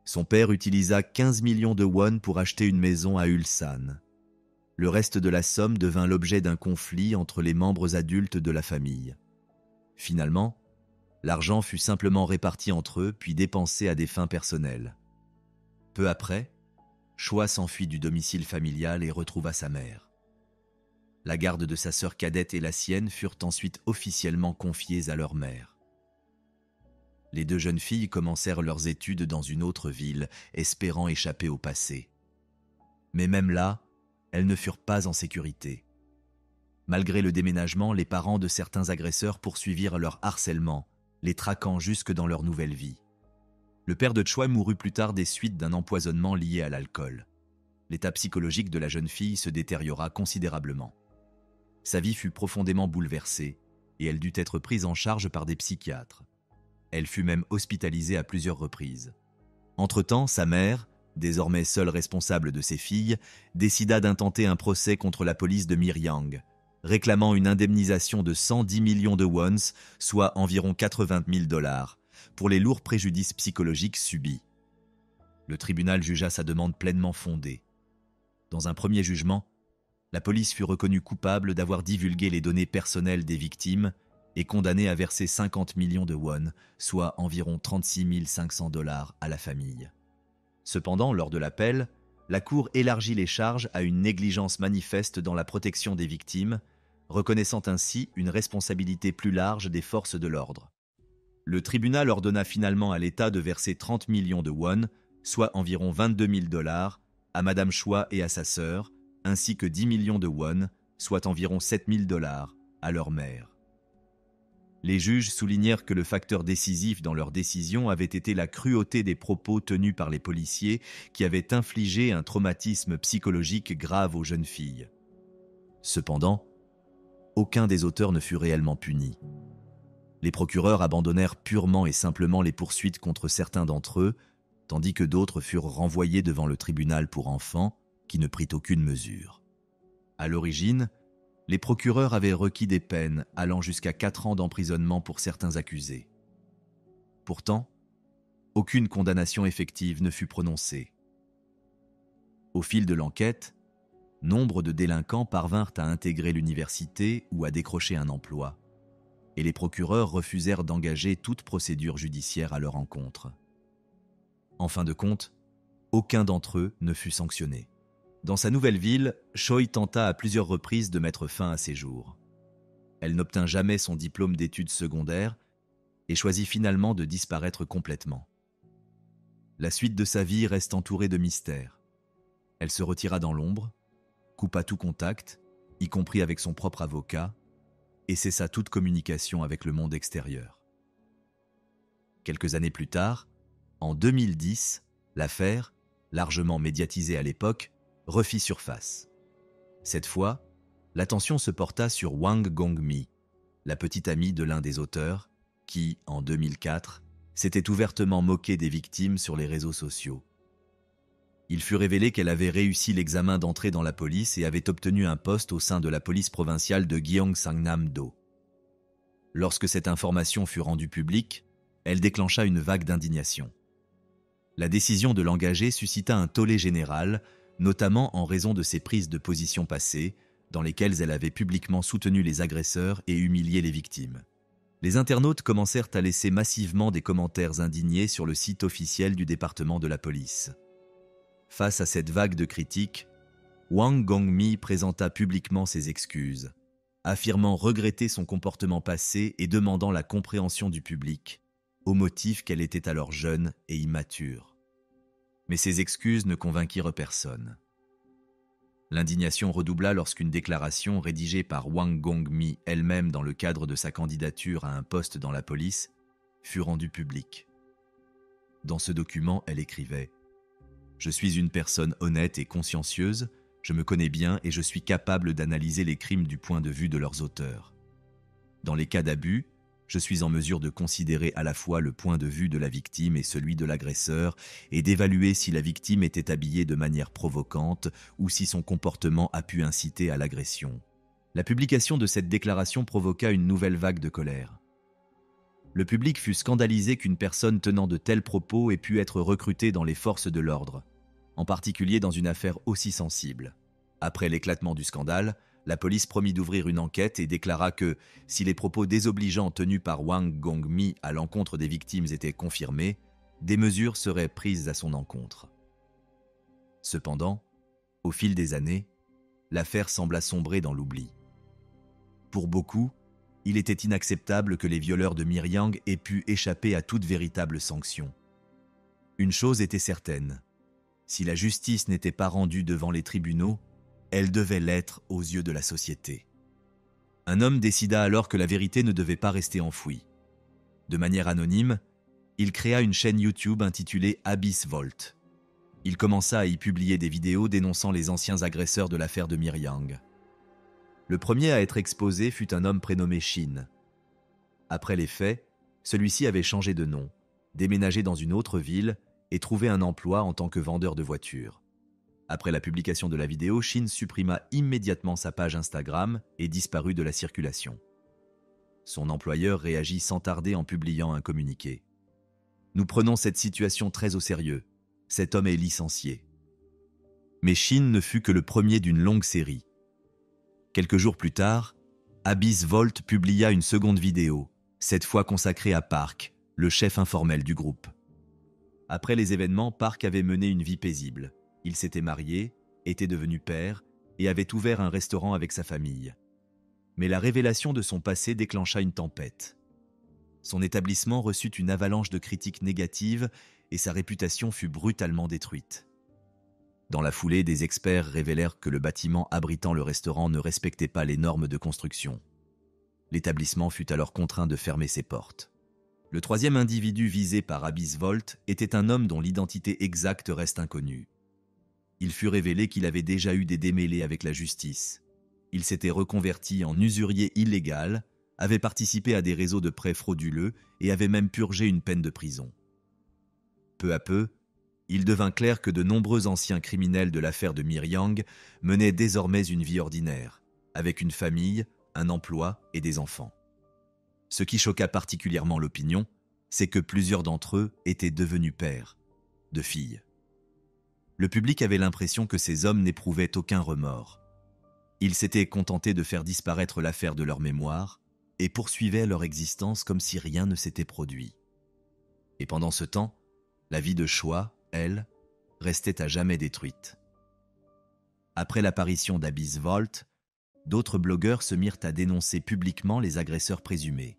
Son père utilisa 15 millions de won pour acheter une maison à Ulsan. Le reste de la somme devint l'objet d'un conflit entre les membres adultes de la famille. Finalement, l'argent fut simplement réparti entre eux puis dépensé à des fins personnelles. Peu après, Choi s'enfuit du domicile familial et retrouva sa mère. La garde de sa sœur cadette et la sienne furent ensuite officiellement confiées à leur mère. Les 2 jeunes filles commencèrent leurs études dans une autre ville, espérant échapper au passé. Mais même là, elles ne furent pas en sécurité. Malgré le déménagement, les parents de certains agresseurs poursuivirent leur harcèlement, les traquant jusque dans leur nouvelle vie. Le père de Choi mourut plus tard des suites d'un empoisonnement lié à l'alcool. L'état psychologique de la jeune fille se détériora considérablement. Sa vie fut profondément bouleversée et elle dut être prise en charge par des psychiatres. Elle fut même hospitalisée à plusieurs reprises. Entre-temps, sa mère, désormais seule responsable de ses filles, décida d'intenter un procès contre la police de Miryang, réclamant une indemnisation de 110 millions de wons, soit environ 80 000 $, pour les lourds préjudices psychologiques subis. Le tribunal jugea sa demande pleinement fondée. Dans un premier jugement, la police fut reconnue coupable d'avoir divulgué les données personnelles des victimes et condamnée à verser 50 millions de won, soit environ 36 500 $ à la famille. Cependant, lors de l'appel, la Cour élargit les charges à une négligence manifeste dans la protection des victimes, reconnaissant ainsi une responsabilité plus large des forces de l'ordre. Le tribunal ordonna finalement à l'État de verser 30 millions de won, soit environ 22 000 $, à Madame Choi et à sa sœur, ainsi que 10 millions de won, soit environ 7 000 $, à leur mère. Les juges soulignèrent que le facteur décisif dans leur décision avait été la cruauté des propos tenus par les policiers qui avaient infligé un traumatisme psychologique grave aux jeunes filles. Cependant, aucun des auteurs ne fut réellement puni. Les procureurs abandonnèrent purement et simplement les poursuites contre certains d'entre eux, tandis que d'autres furent renvoyés devant le tribunal pour enfants, qui ne prit aucune mesure. À l'origine, les procureurs avaient requis des peines allant jusqu'à 4 ans d'emprisonnement pour certains accusés. Pourtant, aucune condamnation effective ne fut prononcée. Au fil de l'enquête, nombre de délinquants parvinrent à intégrer l'université ou à décrocher un emploi, et les procureurs refusèrent d'engager toute procédure judiciaire à leur encontre. En fin de compte, aucun d'entre eux ne fut sanctionné. Dans sa nouvelle ville, Choi tenta à plusieurs reprises de mettre fin à ses jours. Elle n'obtint jamais son diplôme d'études secondaires et choisit finalement de disparaître complètement. La suite de sa vie reste entourée de mystères. Elle se retira dans l'ombre, coupa tout contact, y compris avec son propre avocat, et cessa toute communication avec le monde extérieur. Quelques années plus tard, en 2010, l'affaire, largement médiatisée à l'époque, refit surface. Cette fois, l'attention se porta sur Wang Gongmi, la petite amie de l'un des auteurs, qui, en 2004, s'était ouvertement moquée des victimes sur les réseaux sociaux. Il fut révélé qu'elle avait réussi l'examen d'entrée dans la police et avait obtenu un poste au sein de la police provinciale de Gyeongsangnam-do. Lorsque cette information fut rendue publique, elle déclencha une vague d'indignation. La décision de l'engager suscita un tollé général, notamment en raison de ses prises de position passées, dans lesquelles elle avait publiquement soutenu les agresseurs et humilié les victimes. Les internautes commencèrent à laisser massivement des commentaires indignés sur le site officiel du département de la police. Face à cette vague de critiques, Wang Gongmi présenta publiquement ses excuses, affirmant regretter son comportement passé et demandant la compréhension du public, au motif qu'elle était alors jeune et immature. Mais ces excuses ne convainquirent personne. L'indignation redoubla lorsqu'une déclaration rédigée par Wang Gongmi elle-même dans le cadre de sa candidature à un poste dans la police fut rendue publique. Dans ce document, elle écrivait « Je suis une personne honnête et consciencieuse, je me connais bien et je suis capable d'analyser les crimes du point de vue de leurs auteurs. Dans les cas d'abus, je suis en mesure de considérer à la fois le point de vue de la victime et celui de l'agresseur et d'évaluer si la victime était habillée de manière provocante ou si son comportement a pu inciter à l'agression. » La publication de cette déclaration provoqua une nouvelle vague de colère. Le public fut scandalisé qu'une personne tenant de tels propos ait pu être recrutée dans les forces de l'ordre, en particulier dans une affaire aussi sensible. Après l'éclatement du scandale, la police promit d'ouvrir une enquête et déclara que, si les propos désobligeants tenus par Wang Gongmi à l'encontre des victimes étaient confirmés, des mesures seraient prises à son encontre. Cependant, au fil des années, l'affaire sembla sombrer dans l'oubli. Pour beaucoup, il était inacceptable que les violeurs de Miryang aient pu échapper à toute véritable sanction. Une chose était certaine, si la justice n'était pas rendue devant les tribunaux, elle devait l'être aux yeux de la société. Un homme décida alors que la vérité ne devait pas rester enfouie. De manière anonyme, il créa une chaîne YouTube intitulée Abyss Vault. Il commença à y publier des vidéos dénonçant les anciens agresseurs de l'affaire de Miryang. Le premier à être exposé fut un homme prénommé Shin. Après les faits, celui-ci avait changé de nom, déménagé dans une autre ville et trouvé un emploi en tant que vendeur de voitures. Après la publication de la vidéo, Shin supprima immédiatement sa page Instagram et disparut de la circulation. Son employeur réagit sans tarder en publiant un communiqué. « Nous prenons cette situation très au sérieux. Cet homme est licencié. » Mais Shin ne fut que le premier d'une longue série. Quelques jours plus tard, Abyss Vault publia une seconde vidéo, cette fois consacrée à Park, le chef informel du groupe. Après les événements, Park avait mené une vie paisible. Il s'était marié, était devenu père et avait ouvert un restaurant avec sa famille. Mais la révélation de son passé déclencha une tempête. Son établissement reçut une avalanche de critiques négatives et sa réputation fut brutalement détruite. Dans la foulée, des experts révélèrent que le bâtiment abritant le restaurant ne respectait pas les normes de construction. L'établissement fut alors contraint de fermer ses portes. Le troisième individu visé par Abyss Vault était un homme dont l'identité exacte reste inconnue. Il fut révélé qu'il avait déjà eu des démêlés avec la justice. Il s'était reconverti en usurier illégal, avait participé à des réseaux de prêts frauduleux et avait même purgé une peine de prison. Peu à peu, il devint clair que de nombreux anciens criminels de l'affaire de Miryang menaient désormais une vie ordinaire, avec une famille, un emploi et des enfants. Ce qui choqua particulièrement l'opinion, c'est que plusieurs d'entre eux étaient devenus pères, de filles. Le public avait l'impression que ces hommes n'éprouvaient aucun remords. Ils s'étaient contentés de faire disparaître l'affaire de leur mémoire et poursuivaient leur existence comme si rien ne s'était produit. Et pendant ce temps, la vie de Choi, elle, restait à jamais détruite. Après l'apparition d'Abyss Vault, d'autres blogueurs se mirent à dénoncer publiquement les agresseurs présumés.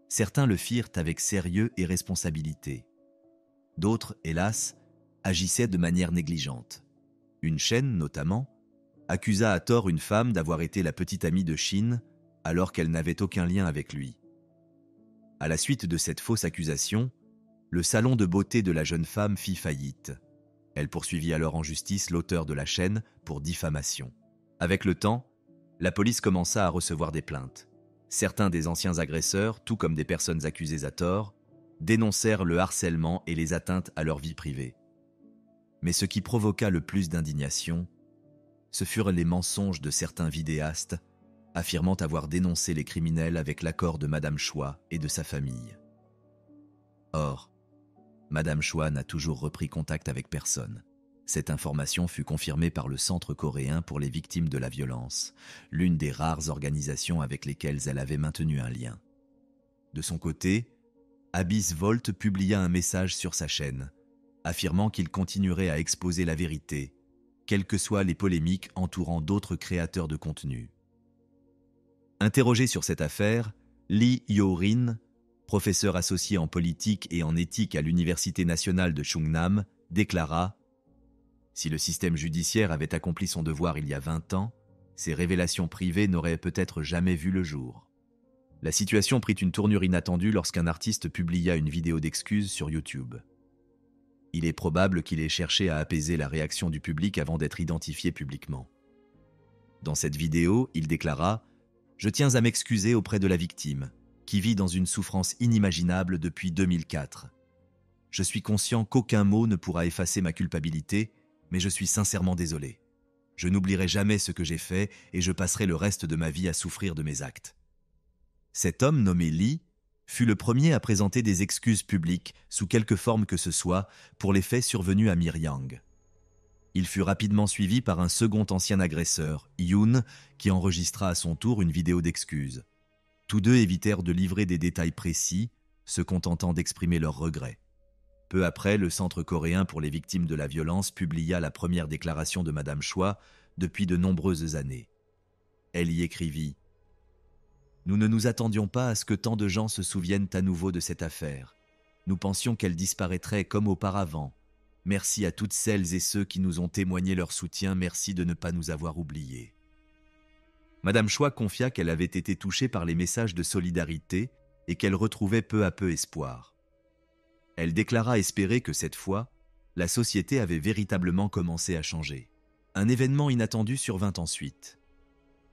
Certains le firent avec sérieux et responsabilité. D'autres, hélas, agissaient de manière négligente. Une chaîne, notamment, accusa à tort une femme d'avoir été la petite amie de Shin alors qu'elle n'avait aucun lien avec lui. À la suite de cette fausse accusation, le salon de beauté de la jeune femme fit faillite. Elle poursuivit alors en justice l'auteur de la chaîne pour diffamation. Avec le temps, la police commença à recevoir des plaintes. Certains des anciens agresseurs, tout comme des personnes accusées à tort, dénoncèrent le harcèlement et les atteintes à leur vie privée. Mais ce qui provoqua le plus d'indignation, ce furent les mensonges de certains vidéastes affirmant avoir dénoncé les criminels avec l'accord de Madame Choi et de sa famille. Or, Madame Choi n'a toujours repris contact avec personne. Cette information fut confirmée par le Centre coréen pour les victimes de la violence, l'une des rares organisations avec lesquelles elle avait maintenu un lien. De son côté, Abyss Volt publia un message sur sa chaîne, affirmant qu'il continuerait à exposer la vérité, quelles que soient les polémiques entourant d'autres créateurs de contenu. Interrogé sur cette affaire, Lee Yo-rin, professeur associé en politique et en éthique à l'Université nationale de Chungnam, déclara « Si le système judiciaire avait accompli son devoir il y a 20 ans, ces révélations privées n'auraient peut-être jamais vu le jour. » La situation prit une tournure inattendue lorsqu'un artiste publia une vidéo d'excuses sur YouTube. Il est probable qu'il ait cherché à apaiser la réaction du public avant d'être identifié publiquement. Dans cette vidéo, il déclara « Je tiens à m'excuser auprès de la victime, qui vit dans une souffrance inimaginable depuis 2004. Je suis conscient qu'aucun mot ne pourra effacer ma culpabilité, mais je suis sincèrement désolé. Je n'oublierai jamais ce que j'ai fait et je passerai le reste de ma vie à souffrir de mes actes. » Cet homme nommé Lee fut le premier à présenter des excuses publiques, sous quelque forme que ce soit, pour les faits survenus à Miryang. Il fut rapidement suivi par un second ancien agresseur, Yoon, qui enregistra à son tour une vidéo d'excuses. Tous deux évitèrent de livrer des détails précis, se contentant d'exprimer leurs regrets. Peu après, le Centre coréen pour les victimes de la violence publia la première déclaration de Madame Choi depuis de nombreuses années. Elle y écrivit « Nous ne nous attendions pas à ce que tant de gens se souviennent à nouveau de cette affaire. Nous pensions qu'elle disparaîtrait comme auparavant. Merci à toutes celles et ceux qui nous ont témoigné leur soutien, merci de ne pas nous avoir oubliés. » Madame Choi confia qu'elle avait été touchée par les messages de solidarité et qu'elle retrouvait peu à peu espoir. Elle déclara espérer que cette fois, la société avait véritablement commencé à changer. Un événement inattendu survint ensuite.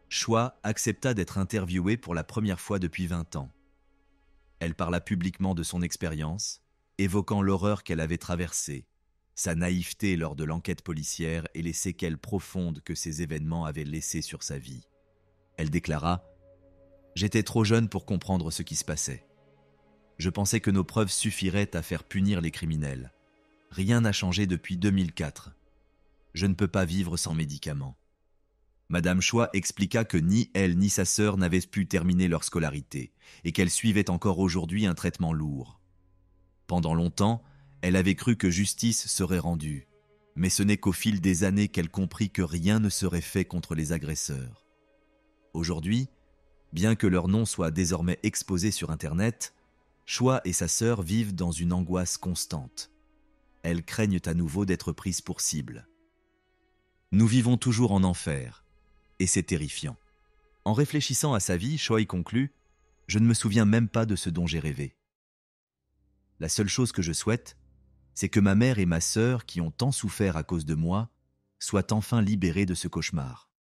Choi accepta d'être interviewée pour la première fois depuis 20 ans. Elle parla publiquement de son expérience, évoquant l'horreur qu'elle avait traversée, sa naïveté lors de l'enquête policière et les séquelles profondes que ces événements avaient laissées sur sa vie. Elle déclara « J'étais trop jeune pour comprendre ce qui se passait. Je pensais que nos preuves suffiraient à faire punir les criminels. Rien n'a changé depuis 2004. Je ne peux pas vivre sans médicaments. » Madame Choi expliqua que ni elle ni sa sœur n'avaient pu terminer leur scolarité et qu'elle suivait encore aujourd'hui un traitement lourd. Pendant longtemps, elle avait cru que justice serait rendue, mais ce n'est qu'au fil des années qu'elle comprit que rien ne serait fait contre les agresseurs. Aujourd'hui, bien que leur nom soit désormais exposé sur Internet, Choi et sa sœur vivent dans une angoisse constante. Elles craignent à nouveau d'être prises pour cible. Nous vivons toujours en enfer, et c'est terrifiant. En réfléchissant à sa vie, Choi conclut « Je ne me souviens même pas de ce dont j'ai rêvé. La seule chose que je souhaite, c'est que ma mère et ma sœur, qui ont tant souffert à cause de moi, soient enfin libérées de ce cauchemar. »